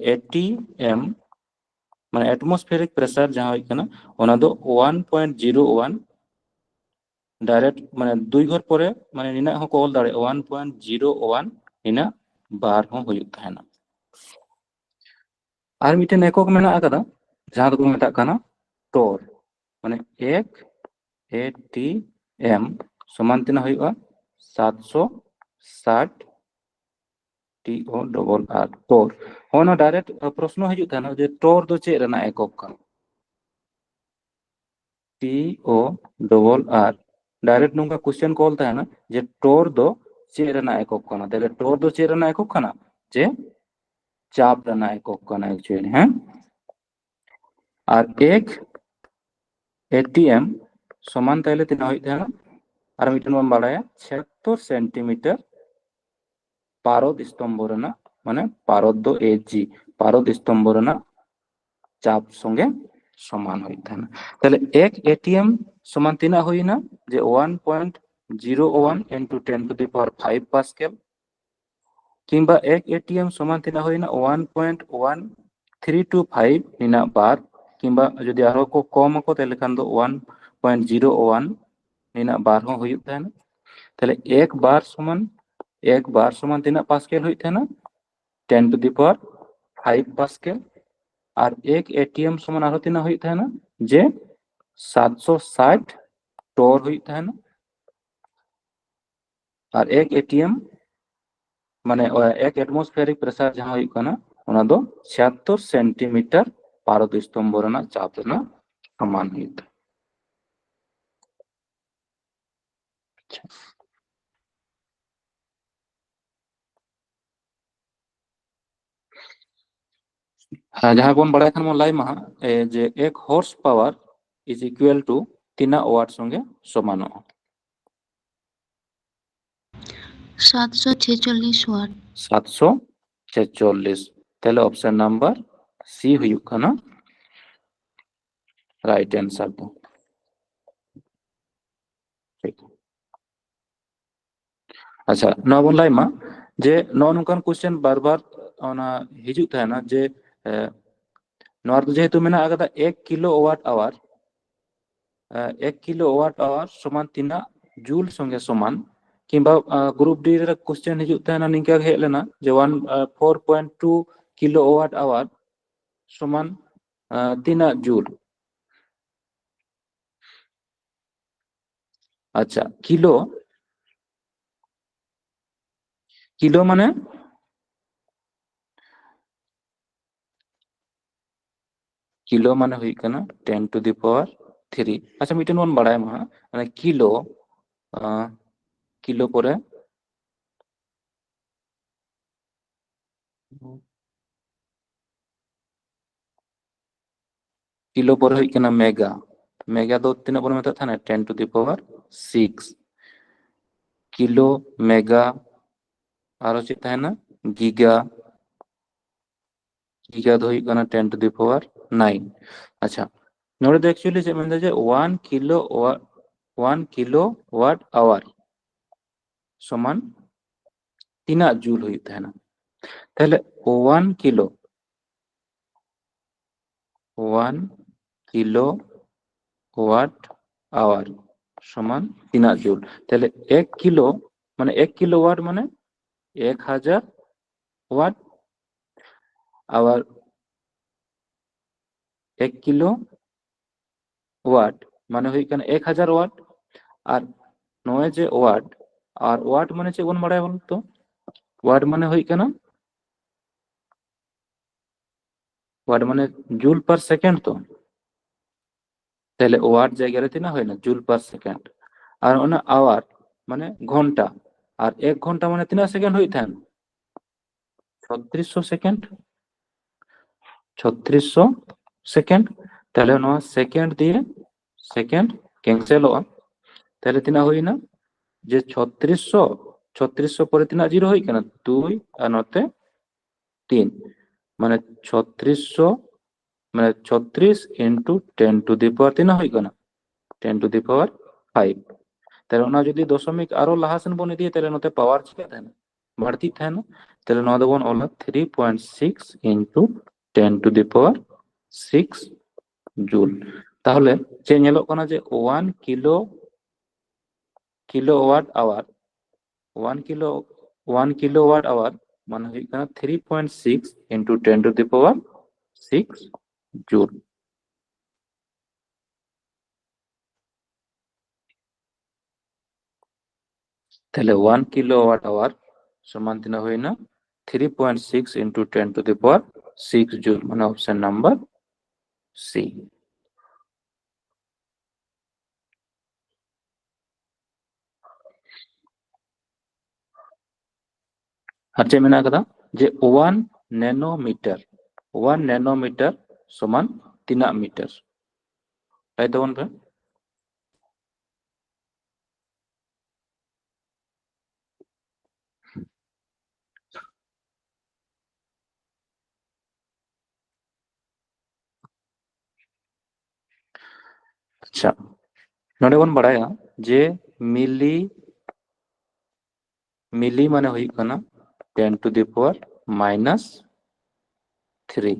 एटमॉस्फेरिक प्रेशर जहाँ हुयुक कना ओना दो 1.01 डायरेक्ट माने दुई घर परे माने निना हो को ऑल दाड़े 1.01 निना बार हो हुयुक ताहेना आर मिटेन एकक मेना आकदा जहाँ दो को मेता कना टोर माने एक एटीएम समान तना हुयुआ 760 टीओ डबल आर टोर होना डायरेक्ट प्रश्न हिजुत थाना जे टोर दो चेक रेना एकक काना टीओ डबल आर डायरेक्ट नोंका क्वेश्चन कॉल थाना जे टोर दो चेक रेना एकक काना ताहले टोर दो चेक रेना एकक काना जे चाप रेना एकक काना एक्चुअली हैं और एक एटीएम समान ताहले तना हुयुत थाना और मिटन बन बाड़ाया 76 सेंटीमीटर पारद स्तंभ रेना माने पारद दो एजी पारद स्तंभ रेना चाप संगे समान हुई था ताहले एक एटीएम समान तीना हुईना जे 1.01 into 10 to the power 5 pascal किंबा एक एटीएम समान तीना हुईना 1.1325 निना बार किंबा जदि आरो को कम को ताहले खान दो 1.01 निना बार हो हुई था ताहले एक बार समान तीना पास्केल हुई था 10 to the power 5 पास्केल और एक एटीएम समान आरो तीना हुई था जे 760 टोर हुई था और एक एटीएम माने एक एटमॉस्फेरिक प्रेशर जहाँ हुई कना ओना दो 76 सेंटीमीटर पारद स्तंभ रेना चाप रेना समान हुई था जहाँ बन बड़ा खान लाई मा जे एक horse power is equal to तीना वाट संगे समान 746 वाट 746 ताहले ऑप्शन नंबर सी हुयुक कना राइट आंसर दो ठीक अच्छा नवा बन लाई मा जे नौनकान क्वेश्चन बार बार ओना हिजुत थाना जे नोर तो जेहेतु मेना आगदा 1 किलोवाट आवर 1 किलोवाट आवर समान तीना जूल संगे समान किंबा ग्रुप डी रे क्वेश्चन हिजुत थाना निका हेज लेना जे 4.2 किलोवाट आवर समान तीना जूल अच्छा किलो माने किलो माने हुई कना 10 to the power 3 अच्छा मिटन वन बढ़ाए मा माने किलो किलो परे किलो परे हुई कना मेगा मेगा दो तीन बन मेता था ना 10 to the power 6 kilo mega आरो चित है ना गीगा गीगा दो हुई कना 10 to the power 9 अच्छा नोड़े दो एक्चुअली जे मतलब जे 1 किलो वाट आवर समान तीना जूल हुई था ना ताहले 1 किलो वाट आवर समान तीना जूल ताहले 1 किलो माने 1 किलो वाट माने 1000 वाट आवर 1 किलो वाट माने हुई कना 1000 वाट और नोए जे वाट और वाट माने चे बन बड़ाय बोल तो वाट माने हुई कना वाट माने जूल पर सेकेंड तो ताहले वाट जगह रे तिना होइना जूल पर सेकेंड और ओना आवर माने घंटा और 1 घंटा माने तिना सेकेंड हुई थान 3600 सेकेंड 3600 सेकेंड ताहले नो सेकेंड दिए सेकेंड कैंसिल हो ताहले तिना होइना जे 3600 पर तिना जीरो हुई कना 2 और नोते 3 माने 3600 माने 36 into 10 to the power तिना हुई कना 10 to the power 5 ताहले ओना जदी दशमिक आरो लाहासेन बन इदिए ताहले नोते पावर चिका थाना बढ़ती थाना ताहले नो दबन ओला 3.6 into 10 to the power 6 joule ताहले चे नेलो कना जे 1 किलोवाट आवर 1 किलोवाट आवर माने हुई कना 3.6 into 10 to the power 6 joule ताहले 1 किलोवाट आवर समान तिना होइना 3.6 into 10 to the power 6 joule माने ऑप्शन नंबर सी अच्छा मेना कदा जे 1 नैनोमीटर समान तीना मीटर ताई तबन पे अच्छा नोडे बन बढ़ाया जे मिली मिली माने हुई कना 10 to the power -3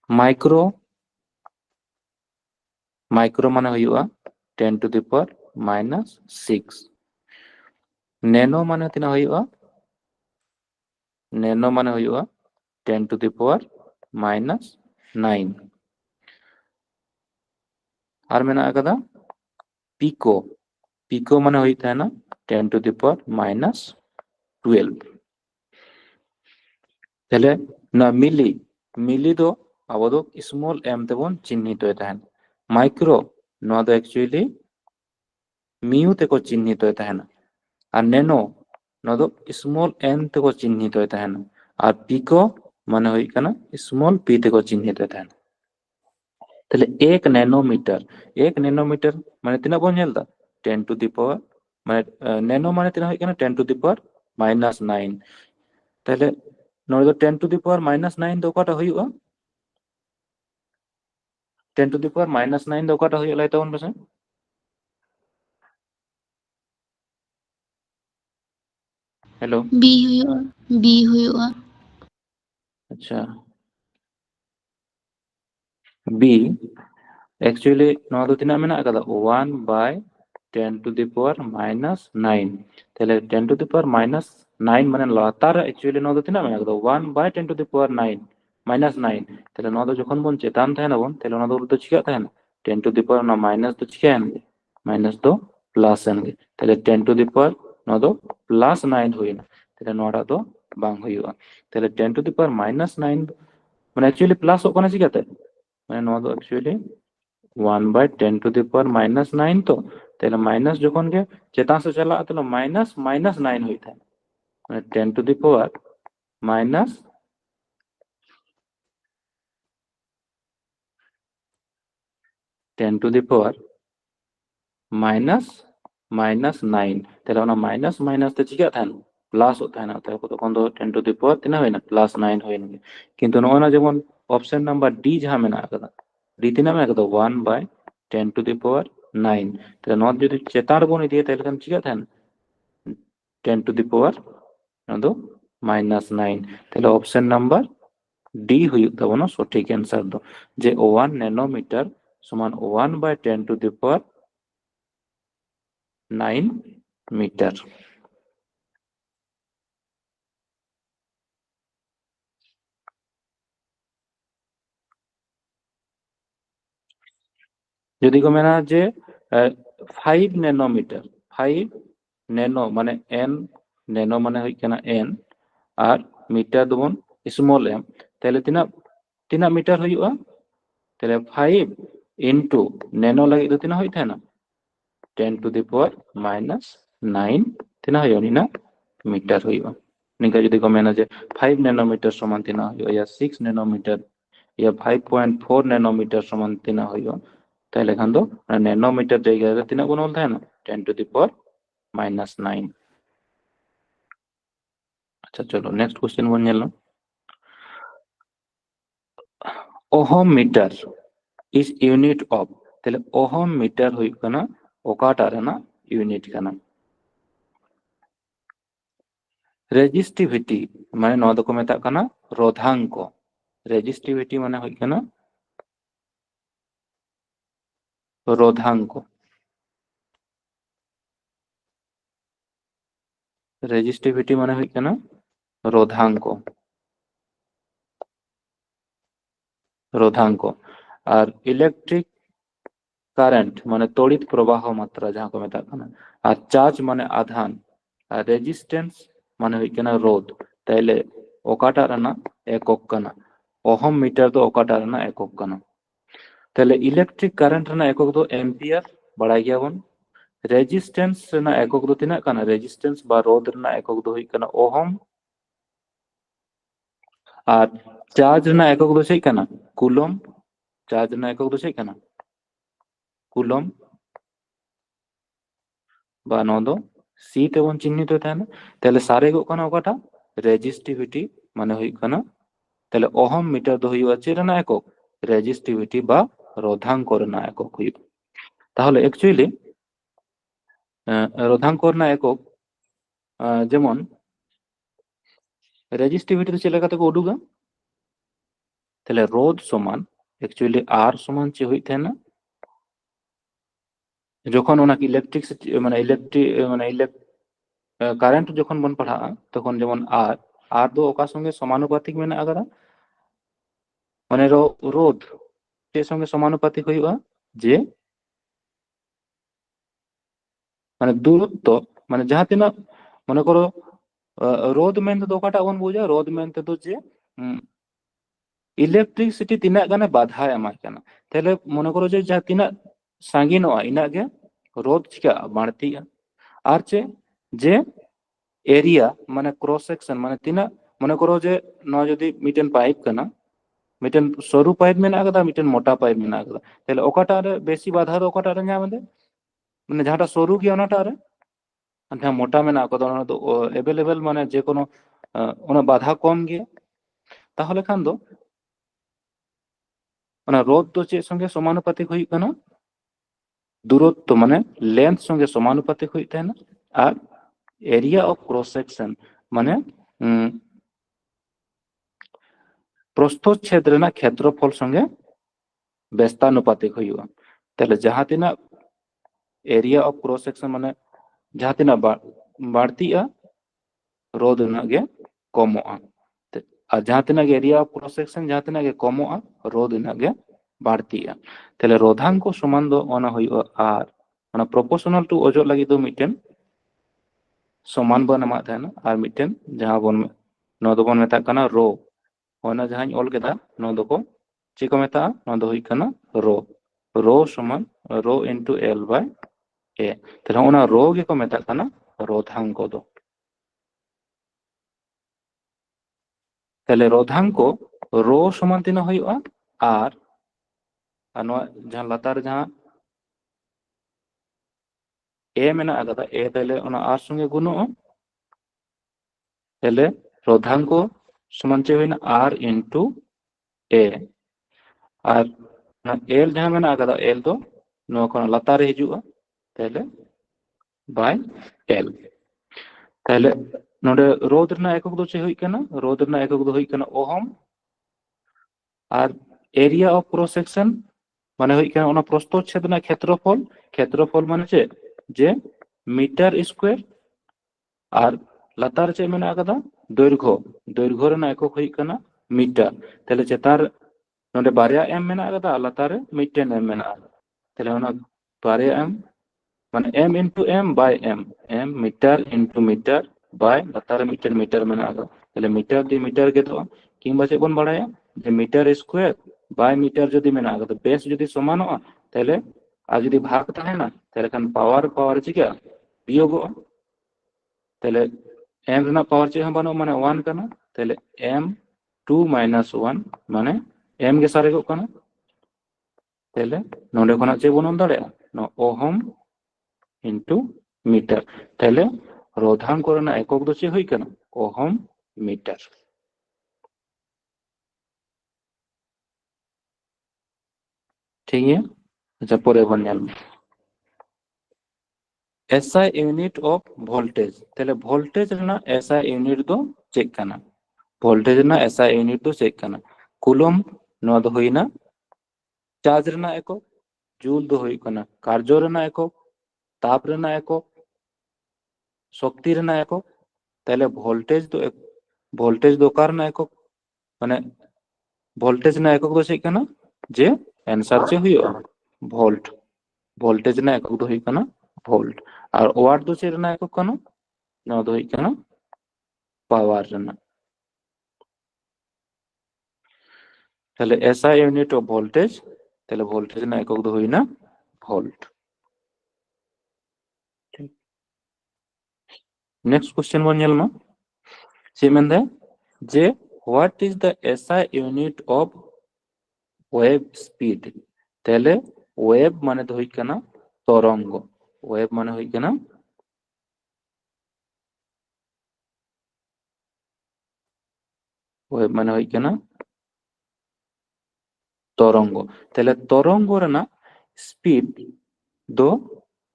micro micro माने हुआ 10 to the power -6 नैनो माने तिना हुआ नैनो माने हुआ 10 to the power -9 और मेना कदा पिको पिको माने हुई था ना 10 to the power -12 ताहले ना मिली मिली दो अब दो स्मॉल m तेबन चिन्हित होय थान माइक्रो नो दो एक्चुअली मिउ तेको चिन्हित होय थान और नैनो नो दो स्मॉल n तेको चिन्हित होय थान और पिको माने हुई कना स्मॉल p तेको चिन्हित होय थान ताहले 1 नैनोमीटर माने तिना बन नेलदा 10 to the power माने नैनो माने तिना हुई कना 10 to the power -9 ताहले नोडे 10 to the power -9 दो काटा हुआ 10 to the power -9 दो काटा हुआ लाइता बन बसे हेलो बी हुआ अच्छा बी एक्चुअली नो दो तिना मेना कदा 1 by 10 to the power -9 ताहले 10 to the power -9 माने लातार एक्चुअली नो दो तिना मेना कदा 1 by 10 to the power -9 ताहले नो दो जखन बन चेतान थाना बन ताहले नो दो चिका थाना 10 to the power ना माइनस तो चिका एनगे माइनस दो प्लस एनगे ताहले 10 to the power नो दो +9 हुइना ताहले नोडा दो बांग हुइवा ताहले 10 to the power -9 মানে एक्चुअली प्लस होगा ना चिकाते মানে नोआ दो actually 1 by 10 to the power minus 9 तो तेला माइनस जोखन के चेतान से चला तो माइनस माइनस 9 हुई था মানে 10 to the power minus 10 to the power minus minus 9 तेला ना माइनस माइनस ते चिका था प्लस होता है ना तो तখন तो 10 to the power तना होइना प्लस 9 होइना किंतु नोना जेमन ऑप्शन नंबर डी जहां मेना कदा डी तना में कदा 1 by 10 to the power 9 तेला नोट जदि चेतार बोन इदिए तेला कन चिका था 10 to the power ना माइनस 9 तेला ऑप्शन नंबर डी हुई तबना सठिक आंसर दो जे 1 नैनोमीटर समान 1 by 10 to the power 9 metre যদি को मेना जे 5 नैनोमीटर 5 नैनो माने n नैनो माने हुई कना n और मीटर दोबन स्मॉल m तेले तीना मीटर हुईआ तेले 5 into नैनो लगी दो तीना हुई थे ना 10 to the power minus 9 तीना हुई ना मीटर हुईआ निका যদি को मेना जे 5 नैनोमीटर समान तीना हुई या 6 नैनोमीटर या 5.4 नैनोमीटर समान तीना हुई তাহলে খান দো नैनोमीटर জায়গায় তিনা গুণ হল থাকে না 10 to the power minus 9 अच्छा चलो नेक्स्ट क्वेश्चन बन नेलो ohm metre is unit of তাহলে ओहम मीटर हुई कना ओकाटा रेना यूनिट कना रेजिस्टिविटी माने नोआ दको मेता कना रोधांक रेजिस्टिविटी माने हुई कना रोधांक रेजिस्टिविटी माने हुई कना रोधांक रोधांक और इलेक्ट्रिक কারেন্ট মানে তড়িৎ প্রবাহ মাত্রা যাহা কো মেতা কানা আর চার্জ মানে আধান আর রেজিস্ট্যান্স মানে হই কানা রোধ তাইলে ওকাটা রানা একক কানা ওহম মিটার দো ওকাটা রানা একক কানা তাইলে ইলেকট্রিক কারেন্ট রানা একক দো এম্পিয়ার বাড়াই গিয়া বন রেজিস্ট্যান্স রানা একক দো তিনা কানা রেজিস্ট্যান্স বা রোধ রানা একক দো হই কানা ওহম আর চার্জ রানা একক দো সেই কানা কুলম চার্জ রানা একক দো সেই কানা কুলম বা নদো সি তেবন চিহ্নিত থাকে না তাহলে সারে গো কানা ওকাটা রেজিস্টিভিটি মানে হই কানা তাহলে ওহম মিটার দো হইয়া চেরনা একক রেজিস্টিভিটি বা রোধাঙ্ক করনা একক হই তাহলে অ্যাকচুয়ালি রোধাঙ্ক করনা একক যেমন রেজিস্টিভিটি তো চেলে কাতে উডুগা তাহলে রোধ সমান অ্যাকচুয়ালি আর সমান চে হই থাকে না যখন ওনাকে ইলেকট্রিসিটি মানে কারেন্ট যখন বন পড়া তখন যেমন আর আর দো ওকা সঙ্গে সমানুপাতিক মেনা আগরা মানে রোধ তে সঙ্গে সমানুপাতিক হইবা যে মানে দূরত্ব মানে যাহা তিনা মনে করো রোধ মেনতে তো ওকাটা বন বুঝা রোধ মেনতে তো যে ইলেকট্রিসিটি তিনা গানে বাধা এমাই কানা তাহলে মনে করো যে যা তিনা সাঙ্গিনोआ ইনা গে রোধ চিকা বাড়তিয়া আর যে एरिया माने क्रॉस सेक्शन माने तीना मने करो जे न जदि मिटेन पाइप कना मिटेन सरू पाइप मेना कदा मिटेन मोटा पाइप मेना कदा तेले ओकाटा रे बेसी बाधा दो ओकाटा रे ᱧᱟᱢᱮ माने जहाटा सरू की ओनाटा रे जहां मोटा मेना कदा ओना दो अवेलेबल माने जे कोनो ओना बाधा कम गे ताहले खान दो ओना रोध दो चे संगे समानुपातिक हुई कना दूरत्व माने लेंथ संगे समानुपातिक हुई थाना और एरिया ऑफ क्रॉस सेक्शन माने प्रस्थच्छेद रेना क्षेत्रफल संगे व्यस्तानुपातिक हुआ ताहले जहां तिना एरिया ऑफ क्रॉस सेक्शन माने जहां तिना बाड़तीआ रोध ना गे कमोआ और जहां तिना एरिया ऑफ क्रॉस सेक्शन जहां तिना गे कमोआ रोध ना गे बाड़तीआ ताहले रोधांक समान दो ओना हुआ आर ओना प्रोपोर्शनल टू ओजो लगी दो मिटेन समान बन एमा थाना और मिटेन जहां बन नो दो बन मेता कना रो ᱚᱱᱟ ᱡᱟᱦᱟᱸᱧ ᱚᱞ ᱠᱮᱫᱟ ᱱᱚᱣᱟ ᱫᱚᱠᱚ ᱪᱮᱫ ᱠᱚ ᱢᱮᱛᱟᱜᱼᱟ? ᱱᱚᱣᱟ ᱫᱚ ᱦᱩᱭᱩᱜ ᱠᱟᱱᱟ ᱨᱳ। ᱨᱳ ᱥᱚমান rho into L by A. তাহলে ᱚᱱᱟ ᱨᱳ ᱜᱮᱠᱚ ᱢᱮᱛᱟᱜ ᱠᱟᱱᱟ রোধাঙ্ক ᱫᱚ। তাহলে রোধাঙ্ক রো সমান তিনাᱹᱜ ᱦᱩᱭᱩᱜᱼᱟ? আর ᱱᱚᱣᱟ ᱡᱟᱦᱟᱸ ᱞᱟᱛᱟᱨ ᱡᱟᱦᱟᱸ এ মেনা আকাদা এ তাহলে ওনা আর সঙ্গে গুণও তাহলে রোধাঙ্ক সমান চেয়ে হইনা আর ইনটু এ। আর এল যাহা মেনা আকাদা এল তো নোয়া কোন লাতার রে হিজুआ তাহলে বাই এল। তাহলে নোডে রোধ রনা একক দো চে হই কানা? রোধ রনা একক দো হই কানা ওহম। আর এরিয়া অফ ক্রস সেকশন মানে হই কানা ওনা প্রস্থচ্ছেদ না ক্ষেত্রফল। ক্ষেত্রফল মানে চে যে মিটার স্কয়ার আর লাতার চে মেনা আকাদা দৈর্ঘ্য। দৈর্ঘ্য রনা একক হই কানা মিটার। তাহলে চেতার নোডে বারয়া এম মেনা আকাদা লাতার রে মিটেন এম মেনা। তাহলে ওনা বারয়া এম মানে M into M by M. M metre into metre by লাতার রে মিটেন মিটার মেনা আকাদা। তাহলে মিটার দি মিটার গেদोआ কিংবা চে বন বাড়ায়া যে মিটার স্কয়ার বাই মিটার যদি মেনা আকাদা বেস যদি সমানोआ তাহলে আর যদি ভাগ তাহেনা তাহলে খান পাওয়ার পাওয়ার চিকা বিয়োगोआ। তাহলে এম রনা পাওয়ার চে বানো মানে 1 কানা। তাহলে এম 2 মাইনাস 1 মানে এম গে সারেগो কানা। তাহলে নোডে খনা চে বন দাড়েয়া নো ওহম ইনটু মিটার। তাহলে রোধাঙ্ক রনা একক দো চে হই কানা ওহম মিটার। ঠিক है? अच्छा পরে বন nail SI unit of voltage. তাহলে ভোল্টেজ রনা এসআই ইউনিট দো চেক কানা। ভোল্টেজ রনা এসআই ইউনিট দো চেক কানা। কুলম নোয়া দো হইনা চার্জ রনা একক। জুল দো হই কানা কার্য রনা একক। তাপ রনা একক। শক্তি রনা একক। তাহলে ভোল্টেজ দো কার না একক মানে ভোল্টেজ না একক দো চেক কানা যে অ্যানসার চে হইও ভোল্ট। ভোল্টেজ না একক দো হই কানা ভোল্ট। আর ওয়াট দো চে রনা একক কানা নোয়া দো হই কানা পাওয়ার রনা। তাহলে এসআই ইউনিট অফ ভোল্টেজ তাহলে ভোল্টেজ না একক দো হইনা ভোল্ট। নেক্সট কোশ্চেন বন নেল মা সে মেনদে যে what is the SI unit of wave speed. তাহলে ওয়েভ মানে তো হই কানা তরঙ্গ। ওয়েভ মানে হই কানা ওয়েভ মানে হই কানা তরঙ্গ। তাহলে তরঙ্গ রনা স্পিড দো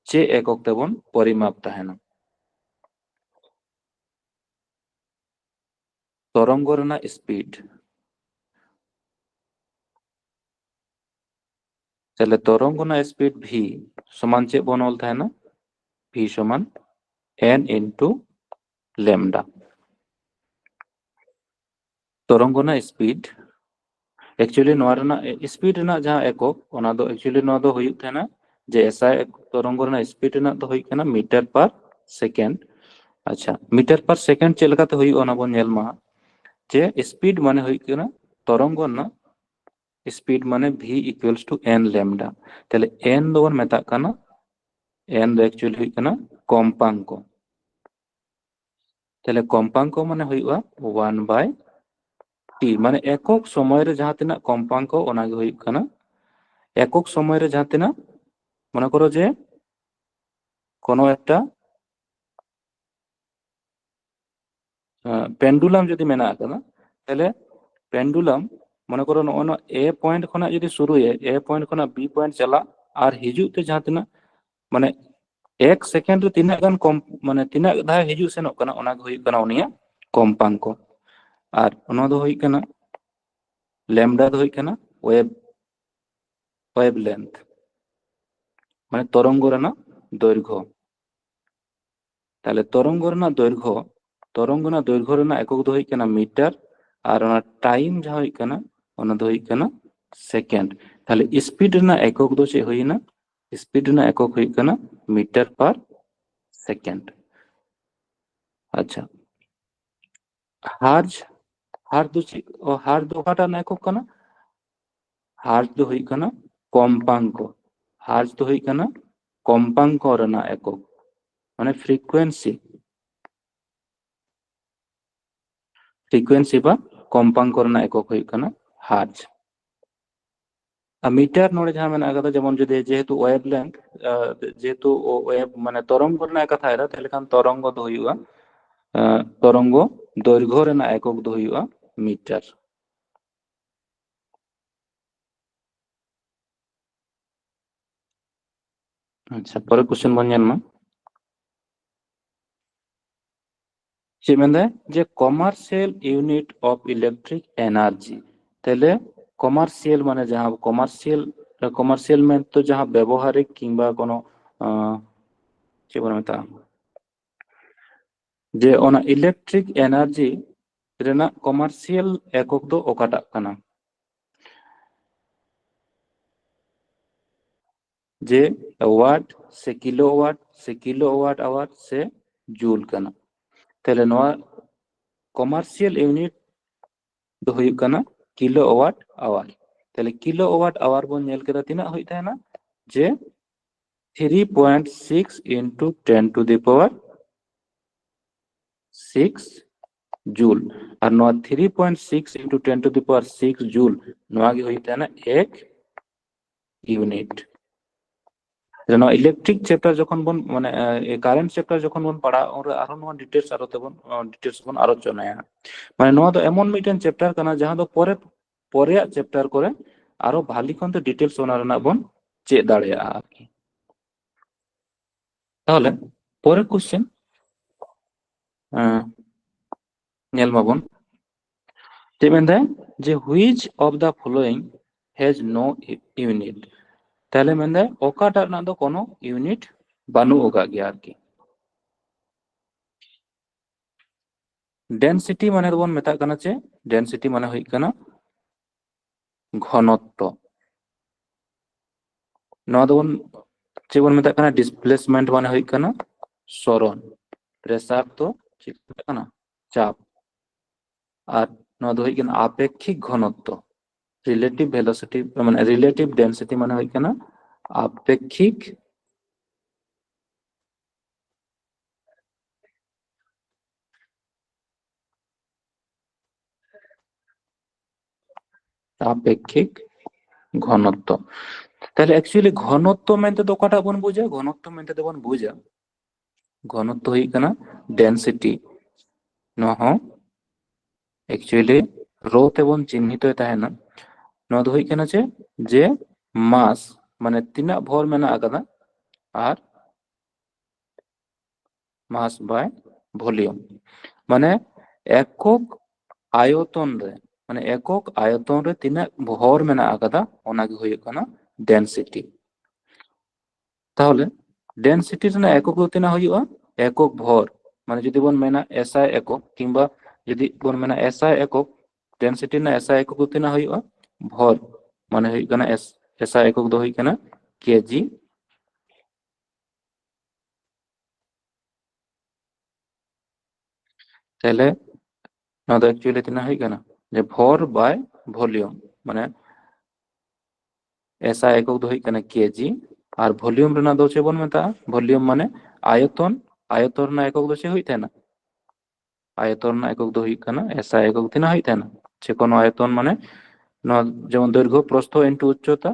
চে একক তেবন পরিমাপ তাহেনা। তরঙ্গ রনা স্পিড তাহলে তরঙ্গ না স্পিড ভি সমান চে বন অল তাহেনা ভি সমান এন ইনটু ল্যামডা। তরঙ্গ না স্পিড एक्चुअली नोआ रना स्पीड रना जहां एকক ओना दो एक्चुअली नोआ दो हुई थाना जे एसआई तरंग रना स्पीड रना दो हुई काना मीटर पर सेकेंड। अच्छा मीटर पर सेकेंड चेल काते हुई ओना बोन नेल मा जे स्पीड माने हुई काना तरंग रना स्पीड माने v equals to n lambda. ताहले n दो बोन मेता काना n दो एक्चुअली हुई काना कम्पांक। ताहले कम्पांक माने हुईवा 1 बाय टी माने एকক समय रे जहां तिना कम्पांक ओना गे हुई काना एকক समय रे जहां तिना मने करो जे कोनो एकटा पेंडुलम जदि मेना आकादा ताहले पेंडुलम मने करो नो ए पॉइंट खना जदि शुरू है ए पॉइंट खना बी पॉइंट चला और हिजु ते जहां तिना माने एक सेकेंड रे तिना गान कम माने तिना धा हिजु सेनो काना ओना गे हुई काना उनिया कम्पांक। और ओना दो हुई काना लैम्डा दो हुई काना वेव लेंथ माने तरंग रना दैर्घ्य। ताहले तरंग रना दैर्घ्य रना एকক दो हुई काना मीटर और ओना टाइम जहां हुई काना ओना दो हुई काना सेकेंड। ताहले स्पीड रना एকক दो चे हुई ना स्पीड रना एকক हुई काना मीटर पर सेकेंड। अच्छा हार्ज हार दो काटा ना एकक कना हार्ज दो हुई कना कम्पांको हार्ज दो हुई कना कम्पांको रना एकक माने फ्रिक्वेंसी बा कम्पांको रना एकक हुई कना हार्ज मीटर नोड़े जहां मेना कदा जेमन जदि जेहेतु वेव लेंथ जेहेतु वेव माने तरंग रना कथा है ताहले खान तरंग दो हुईगा तरंग दैर्घ्य रना एकक दो हुईगा मीटर अच्छा पर क्वेश्चन बन नेल मा चे मेंदे जे commercial unit of electric energy तेले कमार्शियल माने जहां कमार्शियल में तो जहां व्यवहारिक किंबा कोनो चे बन मेता जे ओना इलेक्ट्रिक एनर्जी रेना कमार्शियल एकक दो ओकाटा कना जे वाट से किलोवाट आवर से जूल कना तेले नोआ कमार्शियल यूनिट दो हुई कना किलोवाट आवर तेले किलोवाट आवर बोन नेल केदा तिना हुई ताहेना जे 3.6 into 10 to the power 6 joule और नोआ 3.6 into 10 to the power 6 joule नोआ गे हुई ताहेना एक यूनिट इलेक्ट्रिक चैप्टर जखन बन माने कारेंट चैप्टर जखन बन पढ़ा और आरो नोआ डिटेल्स आरो तबन डिटेल्स बन आलोचनाया माने नोआ दो एमन मिटन चैप्टर कना जहां दो परे चैप्टर करे आरो भाली खन तो डिटेल्स ओना रना बन चेक दाड़ेया आरकी ताहले परे क्वेश्चन नेल माबन ते मेंदे जे which of the following has no unit ताहले मेंदे ओकाटा रना दो कोनो यूनिट बानु ओका गया आरकी डेंसिटी माने दोबन मेता कना चे डेंसिटी माने हुई कना घनत्व नोआ दोबन चे बन मेता कना डिस्प्लेसमेंट माने हुई कना सरण प्रेशर तो चे कना चाप और नोआ दो हुई कना आपेक्षिक घनत्व रिलेटिव वेलोसिटी माने रिलेटिव डेंसिटी माने हुई कना आपेक्षिक आपेक्षिक घनत्व ताहले एक्चुअली घनत्व मेनते तो काटा बन बुझा घनत्व मेनते तो बन बुझा घनत्व हुई कना डेंसिटी नोआ हो एक्चुअली रो ते बन चिन्हित ताहेना नोआ दो हुई कना जे मास माने तिना भर मेना आकादा आर मास बाय वॉल्यूम माने एकक आयतन रे माने एकक आयतन रे तिना भर मेना आकादा ओना गे हुई कना डेंसिटी ताहले डेंसिटी रना एकक दो तिना हुईगा एकक भर माने जदि बन मेना एसआई एकक किंबा जदि बन मेना एसआई एकक डेंसिटी ना एसआई एकक दो तिना हुईगा भर माने हुई कना एसआई एकक दो हुई कना केजी ताहले ना दो एक्चुअली तिना हुई कना जे भर बाय वॉल्यूम माने एसआई एकक दो हुई कना केजी और वॉल्यूम रना दो चे बन मेता वॉल्यूम माने आयतन आयतन ना एकक दो चे हुई थाना आयतन ना एकक दो हुई कना एसआई एकक तिना हुई थाना चे कोनो आयतन माने ना जेमन दैर्घ्य प्रस्थ इनटू उच्चता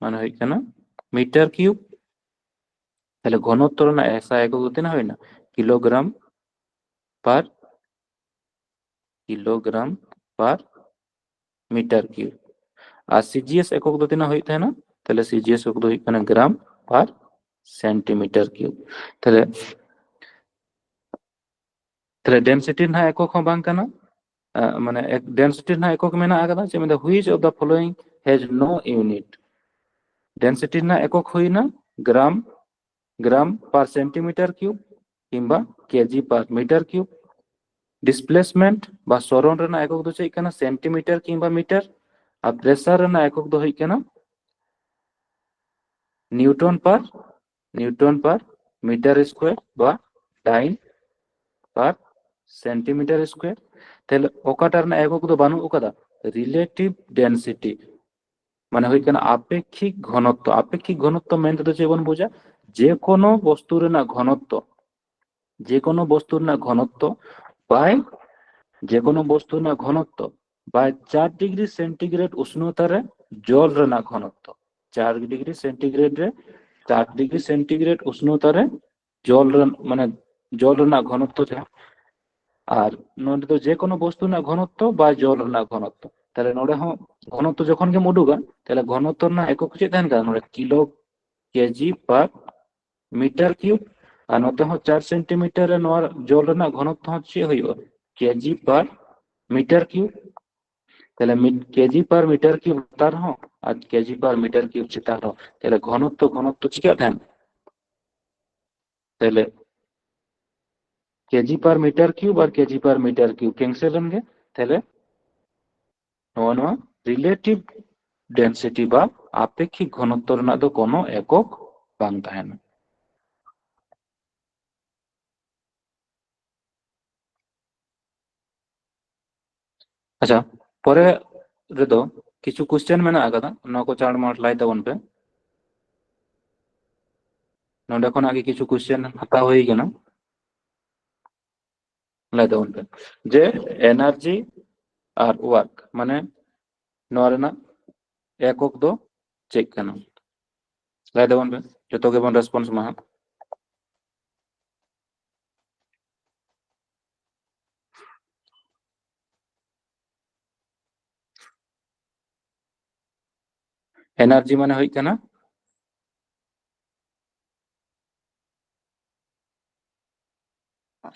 माने हुई कना मीटर क्यूब ताहले घनत्व रना एसआई एकक दो तिना हुईना किलोग्राम पर मीटर क्यूब और सीजीएस एकक दो तिना हुई थाना ताहले सीजीएस एकक दो हुई कना ग्राम पर सेंटीमीटर क्यूब ताहले ताहले डेंसिटी ना एकक हो बांग कना माने डेंसिटी ना एकक मेना आकादा चे मेंदे which of the following has no unit density ना एकक हुईना ग्राम पर सेंटीमीटर क्यूब किंबा KG per metre cube displacement बा सरण रना एकक दो चे कना सेंटीमीटर किंबा मीटर और प्रेशर रना एकक दो हुई कना न्यूटन पर मीटर स्क्वायर बा डाइन पर सेंटीमीटर स्क्वायर তাহলে ওকাটার রᱮᱱᱟᱜ একক ᱫᱚ বানুক ᱟᱠᱟᱫᱟ রিলেটিভ ডেনসিটি মানে হই কানা আপেক্ষিক ঘনত্ব। আপেক্ষিক ঘনত্ব মেন তো চে বন বোঝা যে কোনো বস্তু রᱮᱱᱟᱜ ঘনত্ব, যে কোনো বস্তু রᱮᱱᱟᱜ ঘনত্ব বাই যে কোনো বস্তু রᱮᱱᱟᱜ ঘনত্ব বাই 4 ডিগ্রি সেন্টিগ্রেড উষ্ণতারে জল রᱮᱱᱟᱜ ঘনত্ব। 4 ডিগ্রি সেন্টিগ্রেড রে 4 ডিগ্রি সেন্টিগ্রেড উষ্ণতারে জল মানে জল রᱮᱱᱟᱜ ঘনত্ব যা আর নোডে তো যে কোনো বস্তু রᱮᱱᱟᱜ ঘনত্ব বা জল রᱮᱱᱟᱜ ঘনত্ব। তাহলে নোডে হো ঘনত্ব যখন গে উডুগা তাহলে ঘনত্ব রᱮᱱᱟᱜ একক চে তাহেন কানা নোডে kilo KG per metre cube আর নতে হো 4 সেন্টিমিটার রে নোয়ার জল রᱮᱱᱟᱜ ঘনত্ব হচ্ছে হইও কেজি পার মিটার কিউব। তাহলে কেজি পার মিটার কিউব তার হো আর কেজি পার মিটার কিউব চিতার হো তাহলে ঘনত্ব চিকা তাহেন তাহলে কেজি পার মিটার কিউব আর KG per metre cube cancel হনগে। তাহলে নোয়া রিলেটিভ ডেনসিটি বা আপেক্ষিক ঘনত্ব রᱮᱱᱟᱜ দো কোনো একক বাং তাহেনা। আচ্ছা পরে রেদো কিছু কোশ্চেন মেনা আকাদা নকো চার মার্ক লাই তাবন পে নোডে খন আগে কিছু কোশ্চেন হাতা হই গেনা লাই তাবন পে যে এনার্জি আর ওয়ার্ক মানে নোয়া রᱮᱱᱟᱜ একক দো চেক কেন লাই তাবন পে যতো গে বন রেসপন্স মা এনার্জি মানে হই কেনা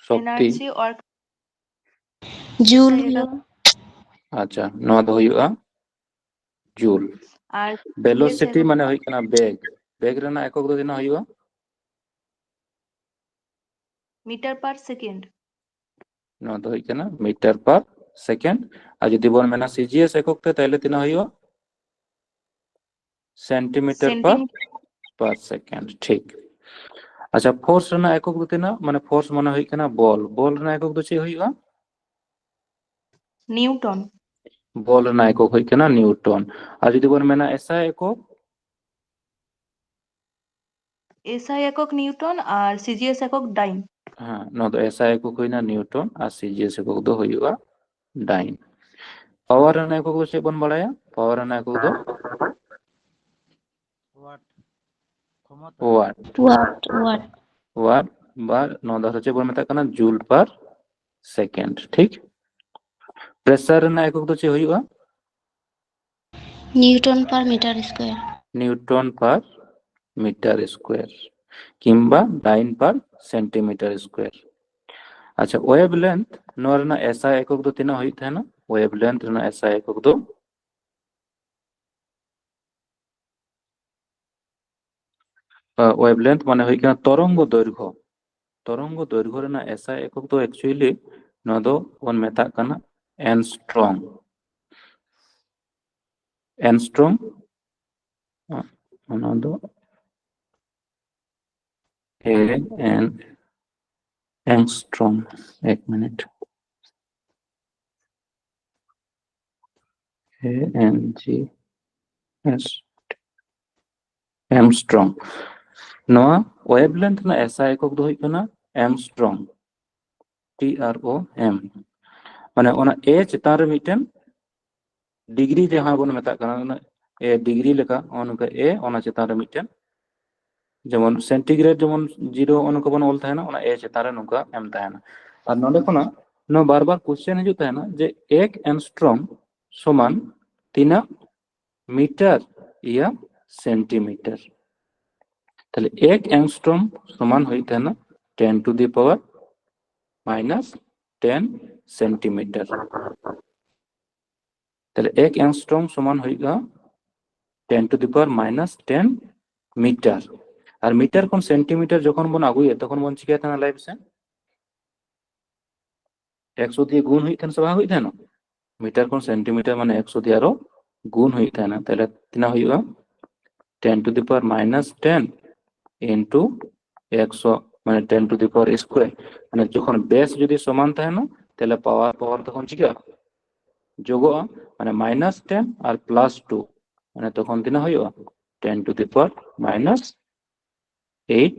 শক্তি। एनर्जी और জুল SI হুᱭᱩᱜᱼᱟ। একক আচ্ছা নোয়া দো হইউआ জুল। আর ভেলোসিটি একক মানে হই কেনা বেগ। বেগ রᱮᱱᱟᱜ একক দো দিনা হইউआ मीटर पर सेकेंड। নোয়া দো হই কেনা মিটার পার সেকেন্ড। আর যদি বন মেনা সিজিএস একক তে তাহলে তিনা হইউआ সেন্টিমিটার পার সেকেন্ড। ঠিক। আচ্ছা ফোর্স রᱮᱱᱟᱜ একক দো তিনা মানে ফোর্স মানে হই কেনা বল। বল রᱮᱱᱟᱜ একক দো চে হইউआ न्यूटन। বল রᱮᱱᱟᱜ একক হই কেনা নিউটন। আর যদি বন মেনা এসআই একক एसआई एকক न्यूटन और सीजीएस एকক डाइन। হ্যাঁ নোয়া দো এসআই একক হইনা নিউটন আর সিজিএস একক দো হইউआ ডাইন। পাওয়ার রᱮᱱᱟᱜ একক দো চে বন বাড়ায়া পাওয়ার রᱮᱱᱟᱜ একক দো ওয়াট ক্ষমতা ওয়াট। ওয়াট ওয়াট ওয়াট বা নোয়া দো হচ্ছে বন মেতা কানা জুল পার সেকেন্ড। ঠিক। প্রেসার রᱮᱱᱟᱜ একক দো চে হইউआ newton per metre square. Newton per metre square কিংবা ডাইন পার সেন্টিমিটার স্কোয়ার। আচ্ছা ওয়েভ লেন্থ নোয়া রᱮᱱᱟᱜ এসআই একক দো তিনা হই থাহেনা ওয়েভ লেন্থ রᱮᱱᱟᱜ এসআই একক দো ওয়েভ লেন্থ মানে হই কেনা তরঙ্গ দৈর্ঘ্য। তরঙ্গ দৈর্ঘ্য রᱮᱱᱟᱜ এসআই একক দো অ্যাকচুয়ালি নোয়া দো বন মেতা কানা অ্যাংস্ট্রম। অ্যাংস্ট্রম ওনা দো এ এন অ্যাংস্ট্রম। এক minute A N G S Armstrong. নোয়া ওয়েভ লেন্থ রᱮᱱᱟᱜ এসআই একক দো হই কানা অ্যামস্ট্রং টি আর ও এম মানে ওনা এ চেতান রে মিটেন ডিগ্রি जहां বন মেতা কানা এ ডিগ্রি লেখা অনকা এ ওনা চেতান রে মিটেন যেমন সেন্টিগ্রেড যেমন 0 অনকা বন অল থাহেনা ওনা এ চেতান রে নকা এম থাহেনা। আর নোডে খনা নো বারবার কোশ্চেন হিজু থাহেনা যে 1 অ্যাংস্ট্রম সমান তিনা মিটার ইয়া সেন্টিমিটার। তাহলে 1 অ্যাংস্ট্রম সমান হই থাহেনা 10 to the power minus 10 centimetre. তাহলে 1 অ্যাংস্ট্রম সমান হইগা 10 to the power minus 10 metre. আর মিটার কোন সেন্টিমিটার যখন বন আগুয়ে তখন বন চিকা থানা লাইভ সে 100 দিয়ে গুণ হই থান সবা হই থানা মিটার কোন সেন্টিমিটার মানে 100 দিয়ে আরো গুণ হই থানা। তাহলে তিনা হইগা 10 to the power minus 10 into 100 মানে 10 টু দি পাওয়ার স্কয়ার। মানে যখন বেস যদি সমান থাকে না তাহলে পাওয়ার পাওয়ার তখন চিকা যোগোগᱼᱟ মানে -10 আর +2 মানে তখন তিনা হইবা 10 to the power -8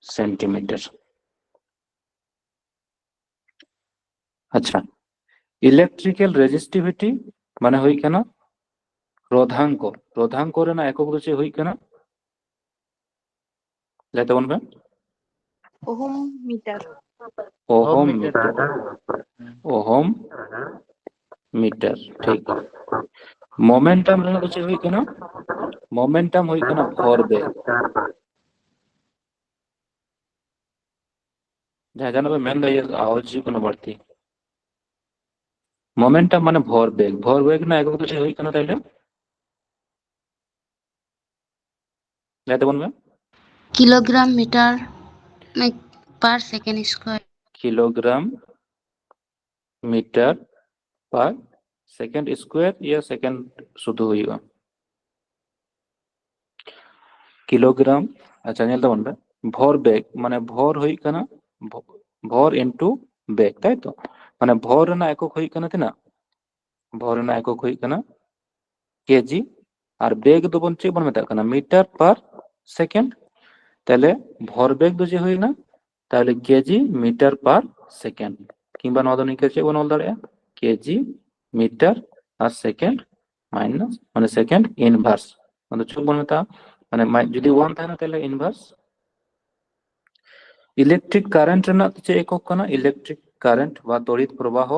সেন্টিমিটার। আচ্ছা, ইলেকট্রিক্যাল রেজিস্টিভিটি মানে হই কেনা রোধাঙ্ক। রোধাঙ্ক রেনা একক হচ্ছে হই কেনা যাইতে বলবে ohm metre. Ohm metre. Ohm metre, ঠিক। মোমেন্টাম রেনা হচ্ছে হই কেনা মোমেন্টাম হই কেনা ভরবেগ। যাই জানাবে মেন দাই আওয়াজ কোনো বাড়তি মোমেন্টাম মানে ভরবেগ। ভরবেগ না একক হচ্ছে হই কেনা তাইলে যাইতে বলবে kilogram metre per second square. Kilogram metre per second square ইয়া সেকেন্ড শুধু হইবা কিলোগ্রাম। আচ্ছা নিলতে বলবে ভরবেগ মানে ভর হই কেনা ভর ইনটু বেগ, তাই তো? মানে ভর রেনা একক হই কেনা তিনা ভর রেনা একক হই কেনা কেজি আর বেগ দবন চেয়ে বন মেতা কেনা মিটার পার সেকেন্ড। তাহলে ভরবেগ দো যে হই না তাহলে কেজি মিটার পার সেকেন্ড কিংবা নদনিকে চেয়ে বন দাঁড়ায় কেজি মিটার আর সেকেন্ড মাইনাস মানে সেকেন্ড ইনভার্স মানে চুপ বন মেতা মানে যদি 1 থাকে না তাহলে ইনভার্স। ইলেকট্রিক কারেন্ট রেনা চেয়ে একক কেনা ইলেকট্রিক কারেন্ট বা তড়িৎ প্রবাহ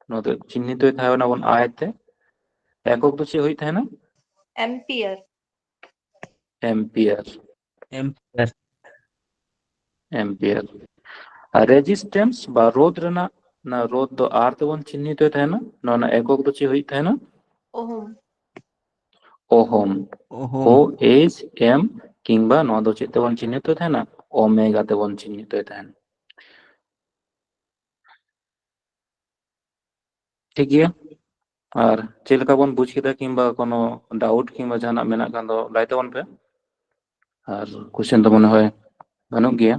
নদে চিহ্নিত হয়ে থাকে না বন আয়তে একক তো চেয়ে হই থাকে না অ্যাম্পিয়ার। এম্পিয়ার। Ampere ampere. আর রেজিস্ট্যান্স বা রোধ রেনা না রোধ তো আর তেমন চিহ্নিত হয়ে থাকে না না একক তো চেয়ে হই থাকে না ohm. Ohm. Ohm O H M কিংবা নদ তেমন চিহ্নিত হয়ে থাকে না ওমেগা তেমন চিহ্নিত হয়ে থাকে না। ঠিক গিয়া আর चेल का बन बुझ केदा किंबा कोनो डाउट किंबा जाना मेना कान दो लाइते बन पे और क्वेश्चन तो मन है बनोग गया।